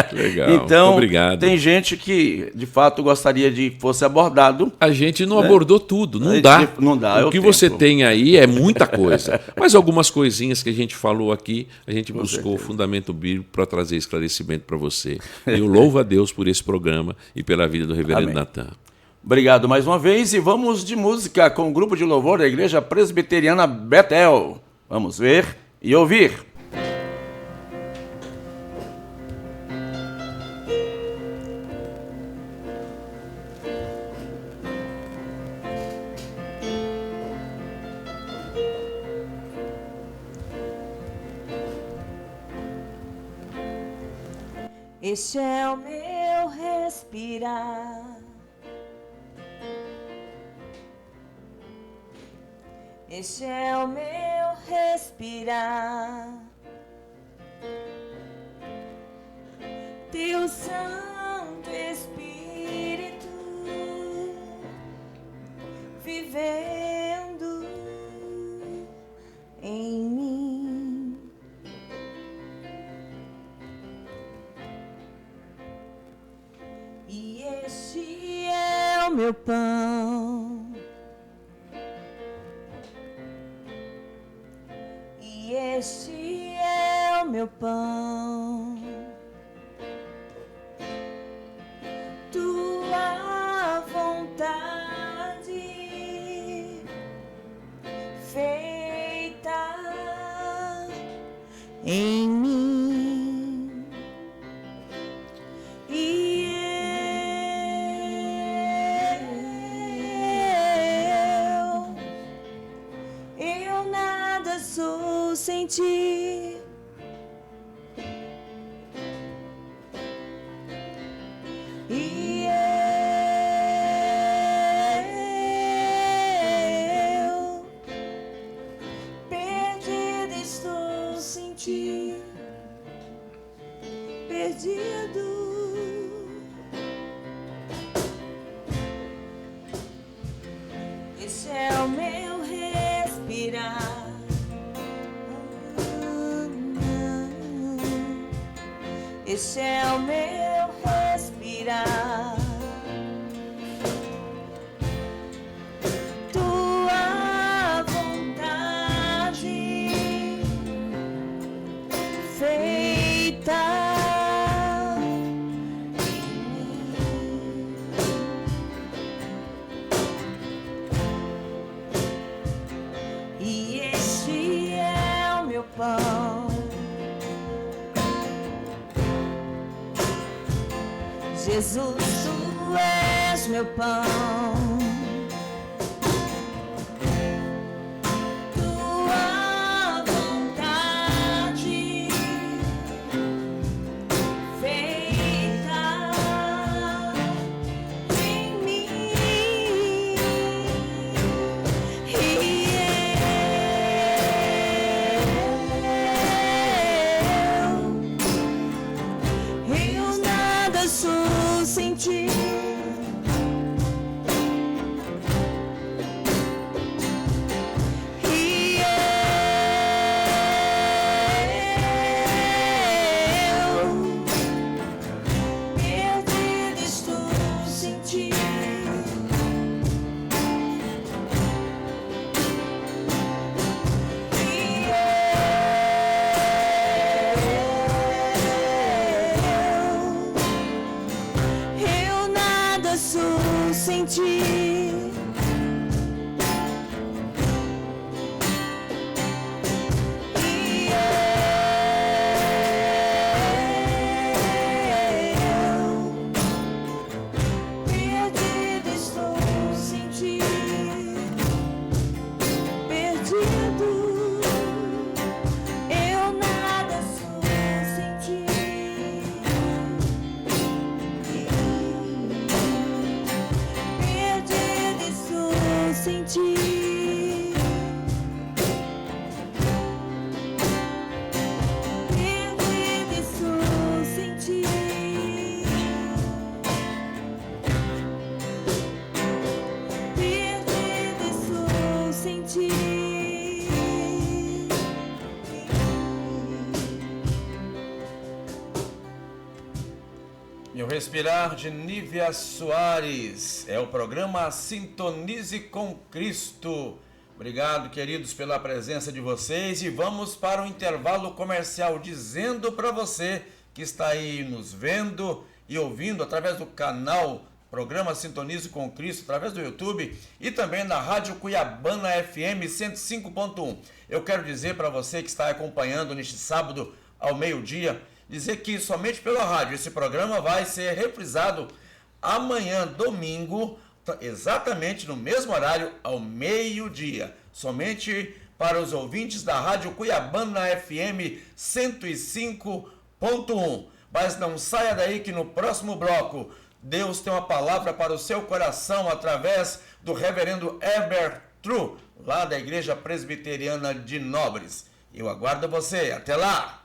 Que legal. Então, muito obrigado. Tem gente que, de fato, gostaria de que fosse abordado. A gente não abordou tudo, não dá. Não dá. O que você tem aí é muita coisa. Mas algumas coisinhas que a gente falou aqui, a gente buscou o fundamento bíblico para trazer esclarecimento para você. Eu louvo a Deus por esse programa e pela vida do reverendo Natan. Obrigado mais uma vez e vamos de música com o grupo de louvor da Igreja Presbiteriana Betel. Vamos ver e ouvir. Este é o meu respirar. Este é o meu respirar. Teu Santo Espírito vivendo em mim. E este é o meu pão. E este é o meu pão. Tua vontade feita em mim. E eu nada sou sem ti. E eu perdido estou sem ti, perdido. Esse é o meu respirar. Esse é o meu respirar. Tua vontade feita em mim. E este é o meu pão. Jesus, tu és meu pão. Tua vontade feita em mim. E eu nada sou sem ti. E eu perdido estou sem ti. E eu nada sou sem ti. E eu perdido estou sem ti, perdido. Eu nada sou sem ti. Perdido estou sem ti. Perdido estou sem ti. Perdido estou sem ti. E o respirar de Nívia Soares é o programa Sintonize com Cristo. Obrigado, queridos, pela presença de vocês, e vamos para o intervalo comercial, dizendo para você que está aí nos vendo e ouvindo através do canal Programa Sintonize com Cristo, através do YouTube e também na Rádio Cuiabana FM 105.1. Eu quero dizer para você que está acompanhando neste sábado ao meio-dia, dizer que somente pela rádio esse programa vai ser reprisado amanhã, domingo, exatamente no mesmo horário, ao meio-dia. Somente para os ouvintes da Rádio Cuiabana FM 105.1. Mas não saia daí que no próximo bloco Deus tem uma palavra para o seu coração através do reverendo Herbert True, lá da Igreja Presbiteriana de Nobres. Eu aguardo você. Até lá!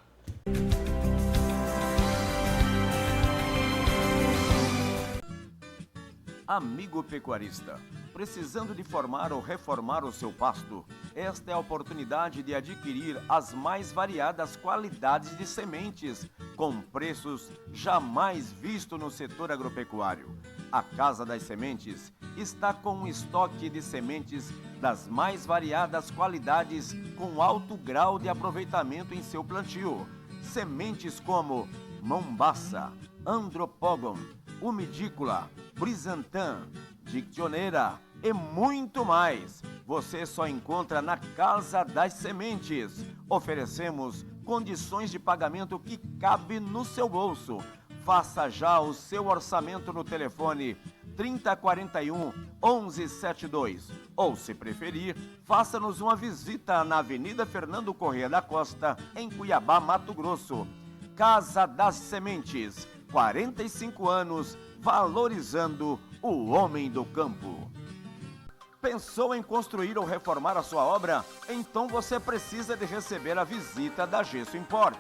Amigo pecuarista, precisando de formar ou reformar o seu pasto? Esta é a oportunidade de adquirir as mais variadas qualidades de sementes, com preços jamais vistos no setor agropecuário. A Casa das Sementes está com um estoque de sementes das mais variadas qualidades com alto grau de aproveitamento em seu plantio. Sementes como Mombaça, Andropogon, Umidícola, Brizantan, Dictionera e muito mais. Você só encontra na Casa das Sementes. Oferecemos condições de pagamento que cabe no seu bolso. Faça já o seu orçamento no telefone 3041 1172. Ou, se preferir, faça-nos uma visita na Avenida Fernando Corrêa da Costa, em Cuiabá, Mato Grosso. Casa das Sementes, 45 anos, valorizando o homem do campo. Pensou em construir ou reformar a sua obra? Então você precisa de receber a visita da Gesso Import,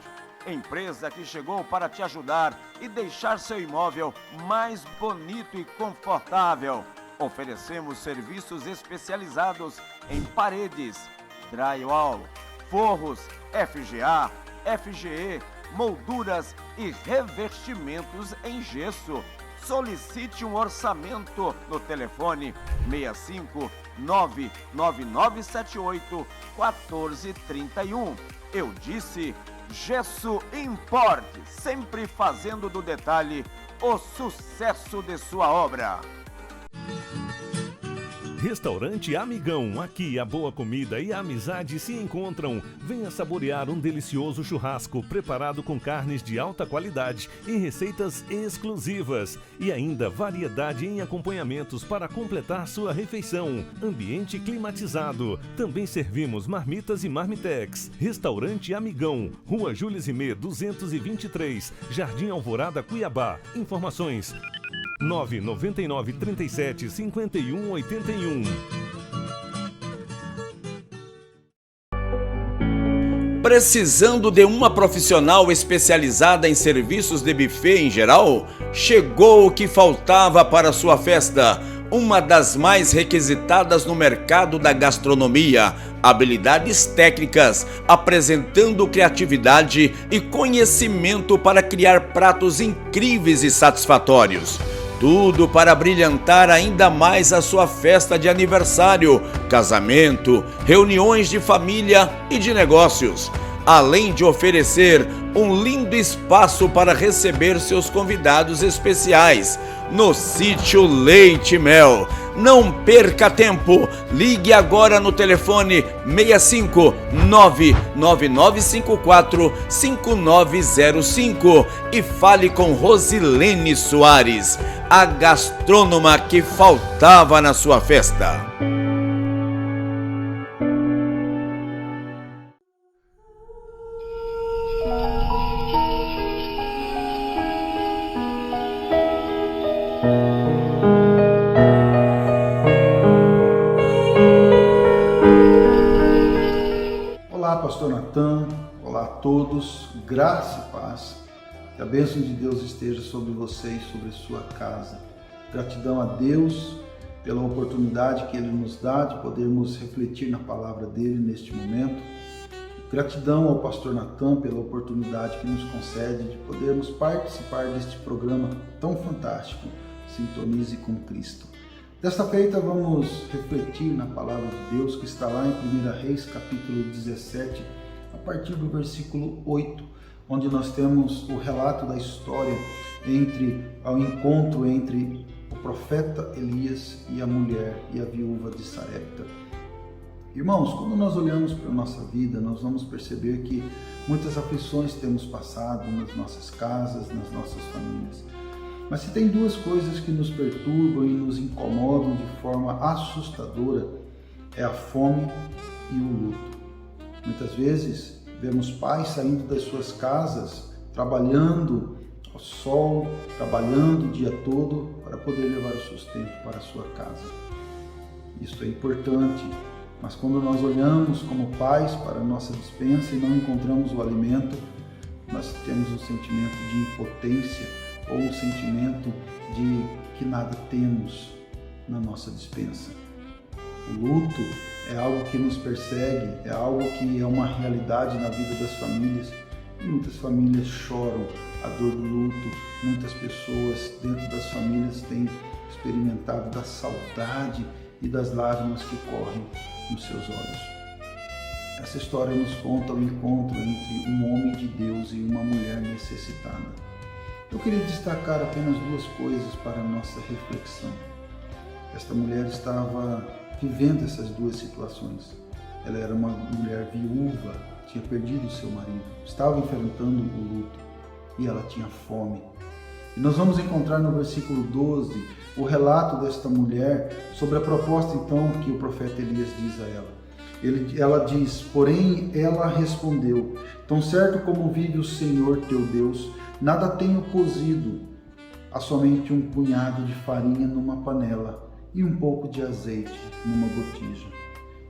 empresa que chegou para te ajudar e deixar seu imóvel mais bonito e confortável. Oferecemos serviços especializados em paredes, drywall, forros, FGA, FGE, molduras e revestimentos em gesso. Solicite um orçamento no telefone 65 99978 1431. Eu disse Gesso Import, sempre fazendo do detalhe o sucesso de sua obra. Restaurante Amigão, aqui a boa comida e a amizade se encontram. Venha saborear um delicioso churrasco preparado com carnes de alta qualidade e receitas exclusivas. E ainda variedade em acompanhamentos para completar sua refeição. Ambiente climatizado. Também servimos marmitas e marmitex. Restaurante Amigão, Rua Júlio Zimê, 223, Jardim Alvorada, Cuiabá. Informações 999 37 51 81. Precisando de uma profissional especializada em serviços de buffet em geral? Chegou o que faltava para sua festa. Uma das mais requisitadas no mercado da gastronomia. Habilidades técnicas, apresentando criatividade e conhecimento para criar pratos incríveis e satisfatórios. Tudo para brilhantar ainda mais a sua festa de aniversário, casamento, reuniões de família e de negócios. Além de oferecer um lindo espaço para receber seus convidados especiais no Sítio Leite e Mel. Não perca tempo, ligue agora no telefone 65 99954 5905 e fale com Rosilene Soares, a gastrônoma que faltava na sua festa. Olá, Pastor Natan, olá a todos, graça e paz, que a bênção de Deus esteja sobre você e sobre sua casa. Gratidão a Deus pela oportunidade que Ele nos dá de podermos refletir na palavra dEle neste momento. Gratidão ao Pastor Natan pela oportunidade que nos concede de podermos participar deste programa tão fantástico, Sintonize com Cristo. Desta feita vamos refletir na palavra de Deus que está lá em 1 Reis capítulo 17, a partir do versículo 8, onde nós temos o relato da história ao encontro entre o profeta Elias e a mulher e a viúva de Sarepta. Irmãos, quando nós olhamos para a nossa vida, nós vamos perceber que muitas aflições temos passado nas nossas casas, nas nossas famílias. Mas se tem duas coisas que nos perturbam e nos incomodam de forma assustadora, é a fome e o luto. Muitas vezes vemos pais saindo das suas casas, trabalhando ao sol, trabalhando o dia todo para poder levar o sustento para a sua casa. Isso é importante, mas quando nós olhamos como pais para a nossa despensa e não encontramos o alimento, nós temos um sentimento de impotência ou um sentimento de que nada temos na nossa despensa. O luto é algo que nos persegue, é algo que é uma realidade na vida das famílias. E muitas famílias choram a dor do luto, muitas pessoas dentro das famílias têm experimentado da saudade e das lágrimas que correm nos seus olhos. Essa história nos conta o encontro entre um homem de Deus e uma mulher necessitada. Eu queria destacar apenas duas coisas para a nossa reflexão. Esta mulher estava vivendo essas duas situações. Ela era uma mulher viúva, tinha perdido seu marido, estava enfrentando o luto e ela tinha fome. E nós vamos encontrar no versículo 12 o relato desta mulher sobre a proposta então que o profeta Elias diz a ela. Ela diz, porém ela respondeu, tão certo como vive o Senhor teu Deus, nada tenho cozido, há somente um punhado de farinha numa panela e um pouco de azeite numa botija.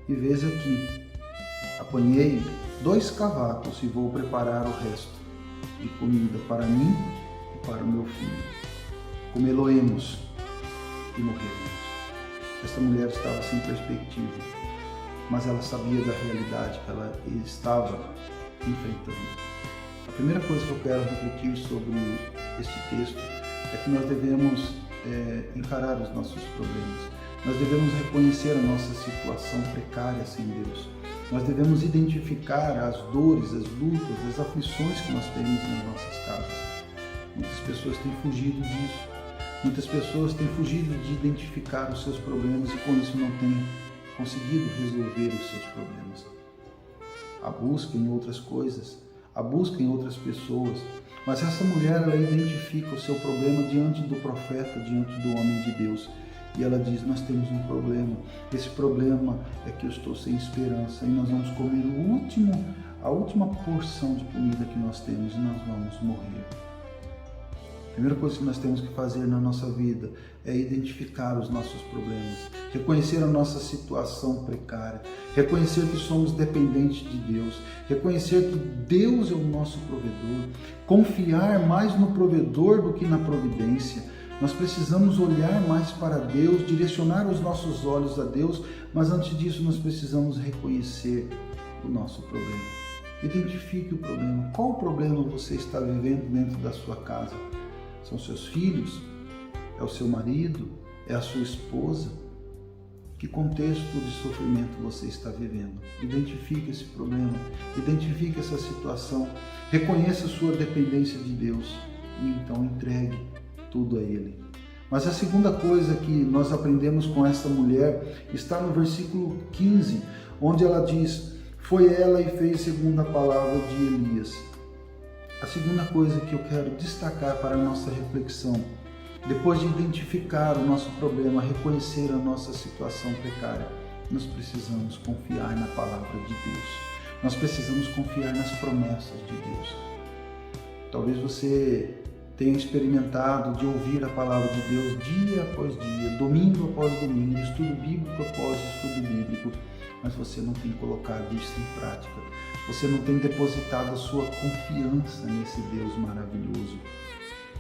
E veja aqui, apanhei 2 cavacos e vou preparar o resto de comida para mim e para o meu filho. Comê-lo-emos e morreremos. Esta mulher estava sem perspectiva, mas ela sabia da realidade que ela estava enfrentando. A primeira coisa que eu quero refletir sobre este texto é que nós devemos encarar os nossos problemas. Nós devemos reconhecer a nossa situação precária sem Deus. Nós devemos identificar as dores, as lutas, as aflições que nós temos nas nossas casas. Muitas pessoas têm fugido disso. Muitas pessoas têm fugido de identificar os seus problemas e com isso não têm conseguido resolver os seus problemas. A busca em outras coisas, a busca em outras pessoas. Mas essa mulher, ela identifica o seu problema diante do profeta, diante do homem de Deus. E ela diz, nós temos um problema. Esse problema é que eu estou sem esperança e nós vamos comer a última porção de comida que nós temos e nós vamos morrer. A primeira coisa que nós temos que fazer na nossa vida é identificar os nossos problemas, reconhecer a nossa situação precária, reconhecer que somos dependentes de Deus, reconhecer que Deus é o nosso provedor, confiar mais no provedor do que na providência. Nós precisamos olhar mais para Deus, direcionar os nossos olhos a Deus, mas antes disso nós precisamos reconhecer o nosso problema. Identifique o problema. Qual problema você está vivendo dentro da sua casa? São seus filhos? É o seu marido? É a sua esposa? Que contexto de sofrimento você está vivendo? Identifique esse problema, identifique essa situação, reconheça a sua dependência de Deus e então entregue tudo a Ele. Mas a segunda coisa que nós aprendemos com essa mulher está no versículo 15, onde ela diz, foi ela e fez segundo a palavra de Elias. A segunda coisa que eu quero destacar para a nossa reflexão, depois de identificar o nosso problema, reconhecer a nossa situação precária, nós precisamos confiar na palavra de Deus. Nós precisamos confiar nas promessas de Deus. Talvez você tenha experimentado de ouvir a palavra de Deus dia após dia, domingo após domingo, estudo bíblico após estudo bíblico, mas você não tem colocado isso em prática. Você não tem depositado a sua confiança nesse Deus maravilhoso.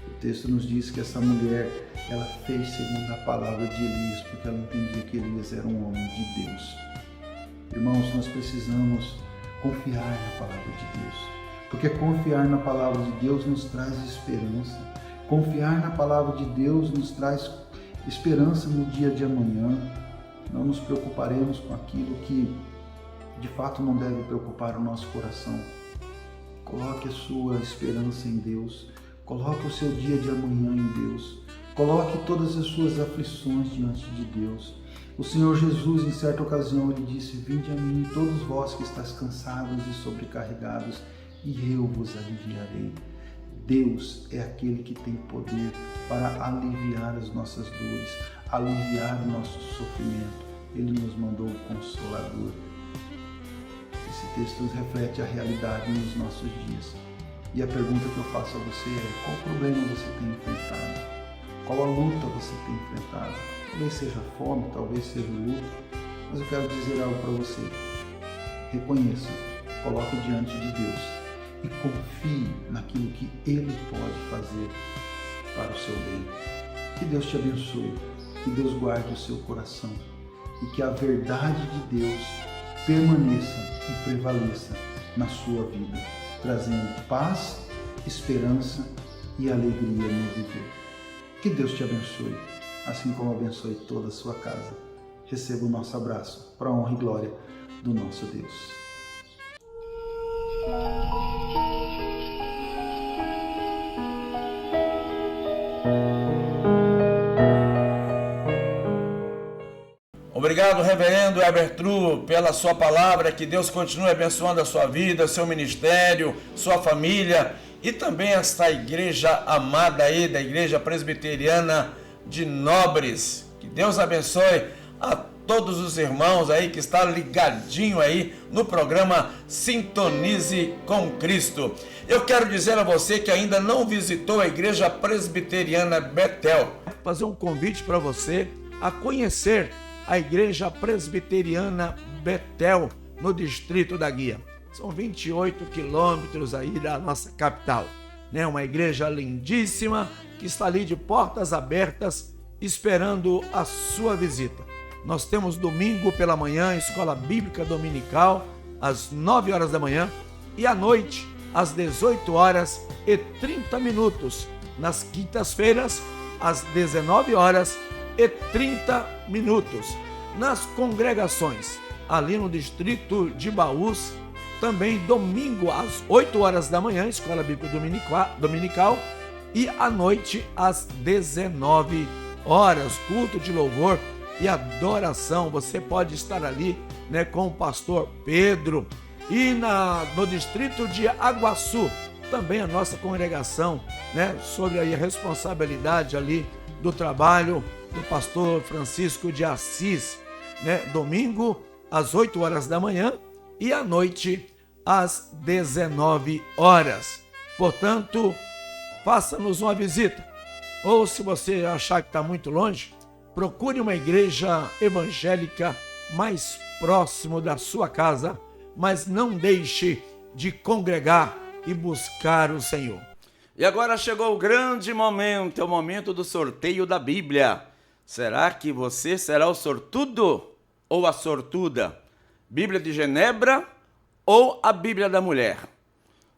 O texto nos diz que essa mulher, ela fez segundo a palavra de Elias, porque ela entendia que Elias era um homem de Deus. Irmãos, nós precisamos confiar na palavra de Deus, porque confiar na palavra de Deus nos traz esperança. Confiar na palavra de Deus nos traz esperança no dia de amanhã. Não nos preocuparemos com aquilo que de fato não deve preocupar o nosso coração. Coloque a sua esperança em Deus. Coloque o seu dia de amanhã em Deus. Coloque todas as suas aflições diante de Deus. O Senhor Jesus, em certa ocasião, ele disse, vinde a mim, todos vós que estáis cansados e sobrecarregados, e eu vos aliviarei. Deus é aquele que tem poder para aliviar as nossas dores, aliviar o nosso sofrimento. Ele nos mandou o Consolador. Esse texto nos reflete a realidade nos nossos dias. E a pergunta que eu faço a você é: qual problema você tem enfrentado? Qual a luta você tem enfrentado? Talvez seja fome, talvez seja luto, mas eu quero dizer algo para você. Reconheça, coloque diante de Deus e confie naquilo que Ele pode fazer para o seu bem. Que Deus te abençoe, que Deus guarde o seu coração e que a verdade de Deus permaneça e prevaleça na sua vida, trazendo paz, esperança e alegria no viver. Que Deus te abençoe, assim como abençoe toda a sua casa. Receba o nosso abraço, para a honra e glória do nosso Deus. Obrigado, reverendo Heber Tru, pela sua palavra. Que Deus continue abençoando a sua vida, seu ministério, sua família e também esta igreja amada aí, da Igreja Presbiteriana de Nobres. Que Deus abençoe a todos os irmãos aí que está ligadinho aí no programa Sintonize com Cristo. Eu quero dizer a você que ainda não visitou a Igreja Presbiteriana Betel, fazer um convite para você a conhecer a Igreja Presbiteriana Betel, no Distrito da Guia. São 28 quilômetros aí da nossa capital, né? Uma igreja lindíssima que está ali de portas abertas esperando a sua visita. Nós temos domingo pela manhã, escola bíblica dominical, às 9 horas da manhã, e à noite, às 18 horas e 30 minutos. Nas quintas-feiras, às 19 horas e 30 minutos. Nas congregações, ali no distrito de Baús, também domingo às 8 horas da manhã, escola bíblica dominical, e à noite às 19 horas, culto de louvor e adoração. Você pode estar ali, né, com o pastor Pedro. E no distrito de Aguaçu, também a nossa congregação, né, sobre a responsabilidade ali do trabalho do pastor Francisco de Assis, né, domingo às 8 horas da manhã e à noite às 19 horas. Portanto, faça-nos uma visita. Ou se você achar que está muito longe, procure uma igreja evangélica mais próximo da sua casa, mas não deixe de congregar e buscar o Senhor. E agora chegou o grande momento, é o momento do sorteio da Bíblia. Será que você será o sortudo ou a sortuda? Bíblia de Genebra ou a Bíblia da Mulher?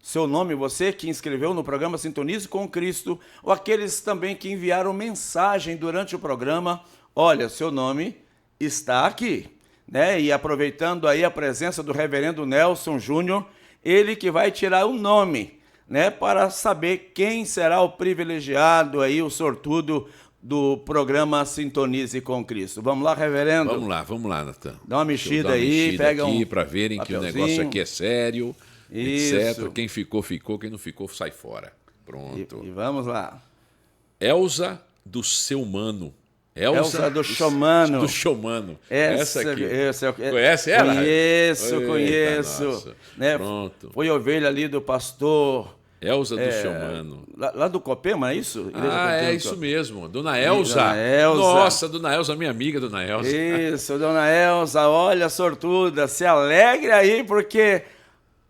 Seu nome, você que inscreveu no programa Sintonize com Cristo, ou aqueles também que enviaram mensagem durante o programa, olha, seu nome está aqui, né? E aproveitando aí a presença do reverendo Nelson Júnior, ele que vai tirar o nome, né, para saber quem será o privilegiado aí, o sortudo do programa Sintonize com Cristo. Vamos lá, reverendo? Vamos lá, Natan. Dá uma mexida aí, pega aqui para verem papelzinho. Que o negócio aqui é sério, isso. etc. Quem ficou, ficou. Quem não ficou, sai fora. Pronto. E vamos lá. Elza do Seu Mano. Elza do Chomano. Do Chomano. Essa aqui. Conhece ela? Conheço. Nossa. Né? Pronto. Foi ovelha ali do pastor Elza do Chomano. Lá do Copema, é isso? É isso mesmo. Dona Elza. Dona Elza. Nossa, Dona Elza, minha amiga, Dona Elza. Isso, Dona Elza, olha, sortuda, se alegre aí, porque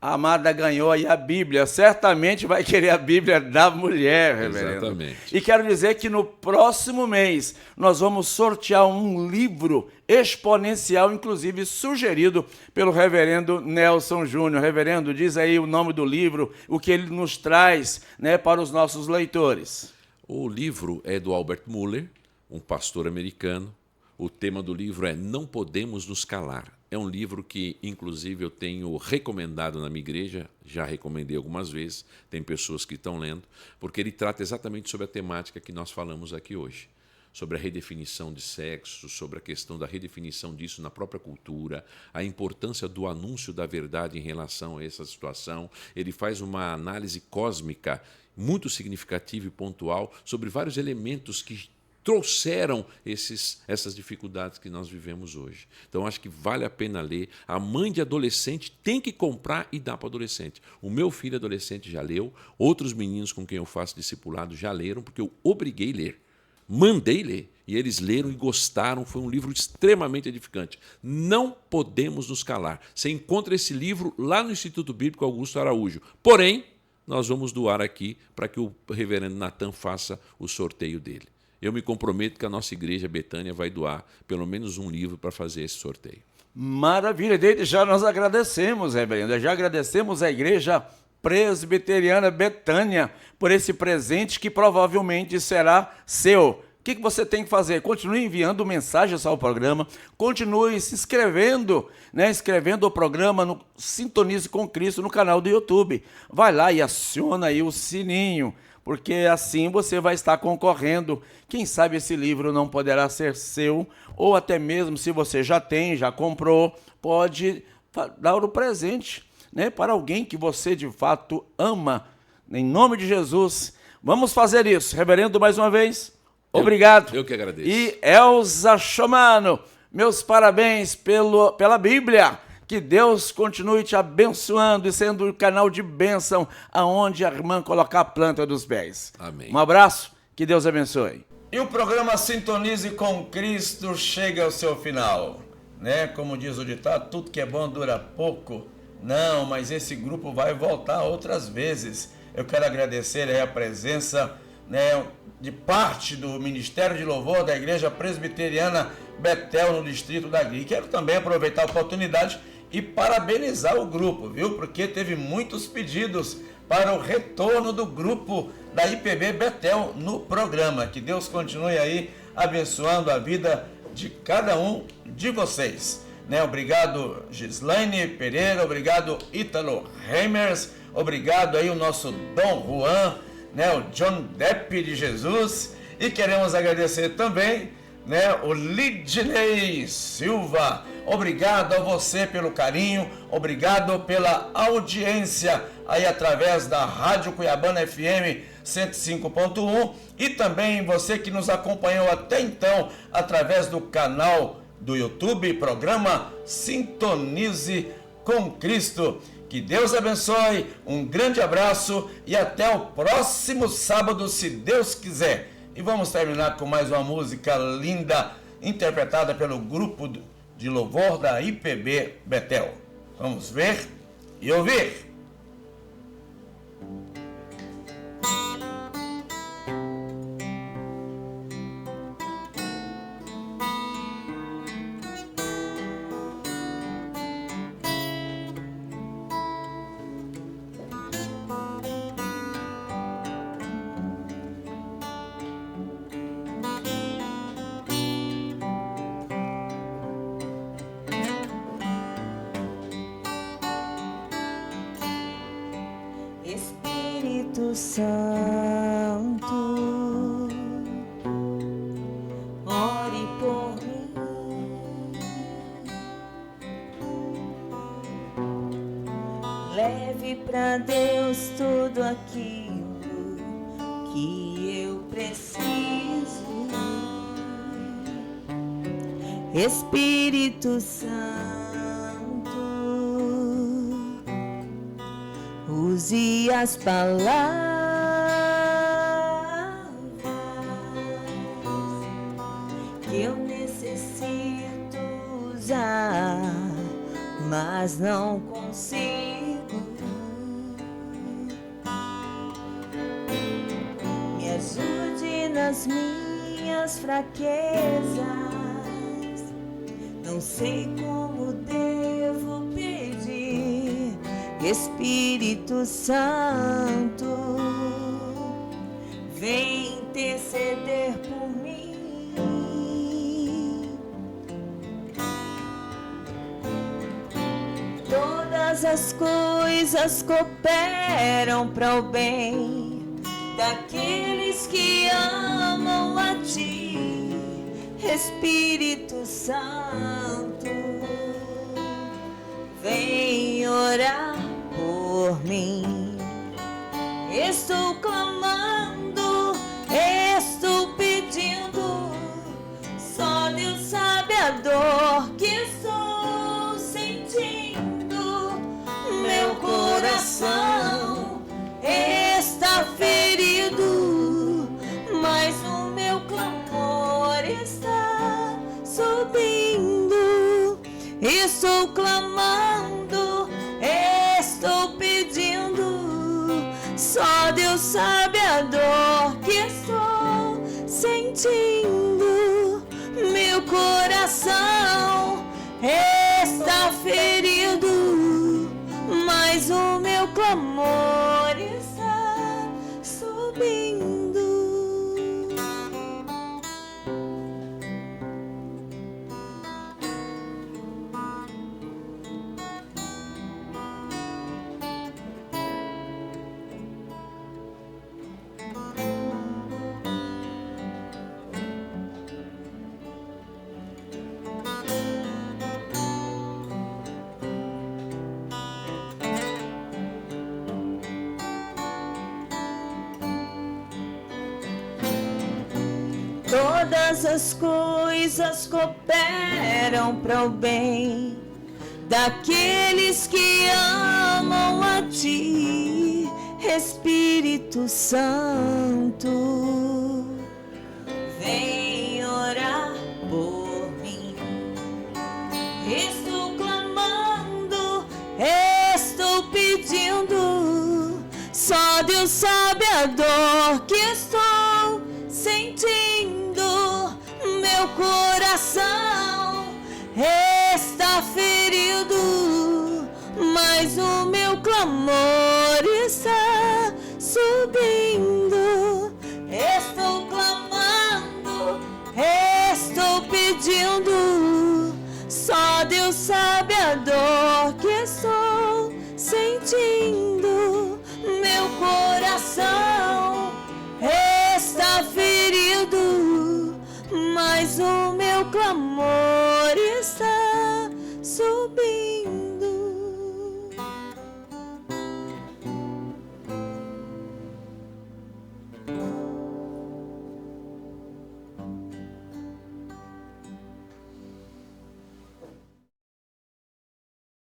a amada ganhou aí a Bíblia. Certamente vai querer a Bíblia da mulher, reverendo. Exatamente. E quero dizer que no próximo mês nós vamos sortear um livro exponencial, inclusive sugerido pelo reverendo Nelson Júnior. Reverendo, diz aí o nome do livro, o que ele nos traz, né, para os nossos leitores. O livro é do Albert Muller, um pastor americano. O tema do livro é Não Podemos Nos Calar. É um livro que, inclusive, eu tenho recomendado na minha igreja, já recomendei algumas vezes, tem pessoas que estão lendo, porque ele trata exatamente sobre a temática que nós falamos aqui hoje, sobre a redefinição de sexo, sobre a questão da redefinição disso na própria cultura, a importância do anúncio da verdade em relação a essa situação. Ele faz uma análise cósmica muito significativa e pontual sobre vários elementos que trouxeram essas dificuldades que nós vivemos hoje. Então, acho que vale a pena ler. A mãe de adolescente tem que comprar e dar para o adolescente. O meu filho adolescente já leu, outros meninos com quem eu faço discipulado já leram, porque eu obriguei a ler. Mandei ler. E eles leram e gostaram. Foi um livro extremamente edificante. Não podemos nos calar. Você encontra esse livro lá no Instituto Bíblico Augusto Araújo. Porém, nós vamos doar aqui para que o reverendo Natan faça o sorteio dele. Eu me comprometo que a nossa igreja Betânia vai doar pelo menos um livro para fazer esse sorteio. Maravilha, desde já nós agradecemos, reverendo. Já agradecemos à Igreja Presbiteriana Betânia por esse presente que provavelmente será seu. O que você tem que fazer? Continue enviando mensagens ao programa, continue se inscrevendo, inscrevendo o programa no Sintonize com Cristo no canal do YouTube. Vai lá e aciona aí o sininho, porque assim você vai estar concorrendo. Quem sabe esse livro não poderá ser seu, ou até mesmo se você já tem, já comprou, pode dar o presente, para alguém que você de fato ama. Em nome de Jesus, vamos fazer isso. Reverendo, mais uma vez, obrigado. Eu que agradeço. E Elza Chomano, meus parabéns pela Bíblia. Que Deus continue te abençoando e sendo um canal de bênção aonde a irmã colocar a planta dos pés. Amém. Um abraço, que Deus abençoe. E o programa Sintonize com Cristo chega ao seu final, Como diz o ditado, tudo que é bom dura pouco. Não, mas esse grupo vai voltar outras vezes. Eu quero agradecer aí a presença, de parte do Ministério de Louvor da Igreja Presbiteriana Betel, no Distrito da Gri. Quero também aproveitar a oportunidade e parabenizar o grupo, viu? Porque teve muitos pedidos para o retorno do grupo da IPB Betel no programa. Que Deus continue aí abençoando a vida de cada um de vocês. Obrigado, Gislaine Pereira, obrigado, Ítalo Reimers, obrigado aí o nosso Dom Juan, o John Depp de Jesus, e queremos agradecer também, o Lidney Silva. Obrigado a você pelo carinho, obrigado pela audiência aí através da Rádio Cuiabana FM 105.1 e também você que nos acompanhou até então através do canal do YouTube, programa Sintonize com Cristo. Que Deus abençoe, um grande abraço e até o próximo sábado, se Deus quiser. E vamos terminar com mais uma música linda, interpretada pelo grupo de louvor da IPB Betel. Vamos ver e ouvir. Espírito Santo, ore por mim, leve pra Deus tudo aquilo que eu preciso. Espírito Santo, use as palavras que eu necessito usar, mas não consigo. Me ajude nas minhas fraquezas, não sei como devo pedir. Espírito Santo, vem interceder por mim. Todas as coisas cooperam para o bem daqueles que amam a Ti. Espírito Santo, vem orar por mim. Estou clamando, estou pedindo. estou clamando, estou pedindo. Só Deus sabe a dor que estou sentindo. Meu coração está ferido, mas o meu clamor está subindo. Todas as coisas cooperam para o bem daqueles que amam a Ti, Espírito Santo. Vem orar por mim. Estou clamando, estou pedindo. Só Deus sabe a dor que estou sentindo. Meu coração está ferido, mas o meu clamor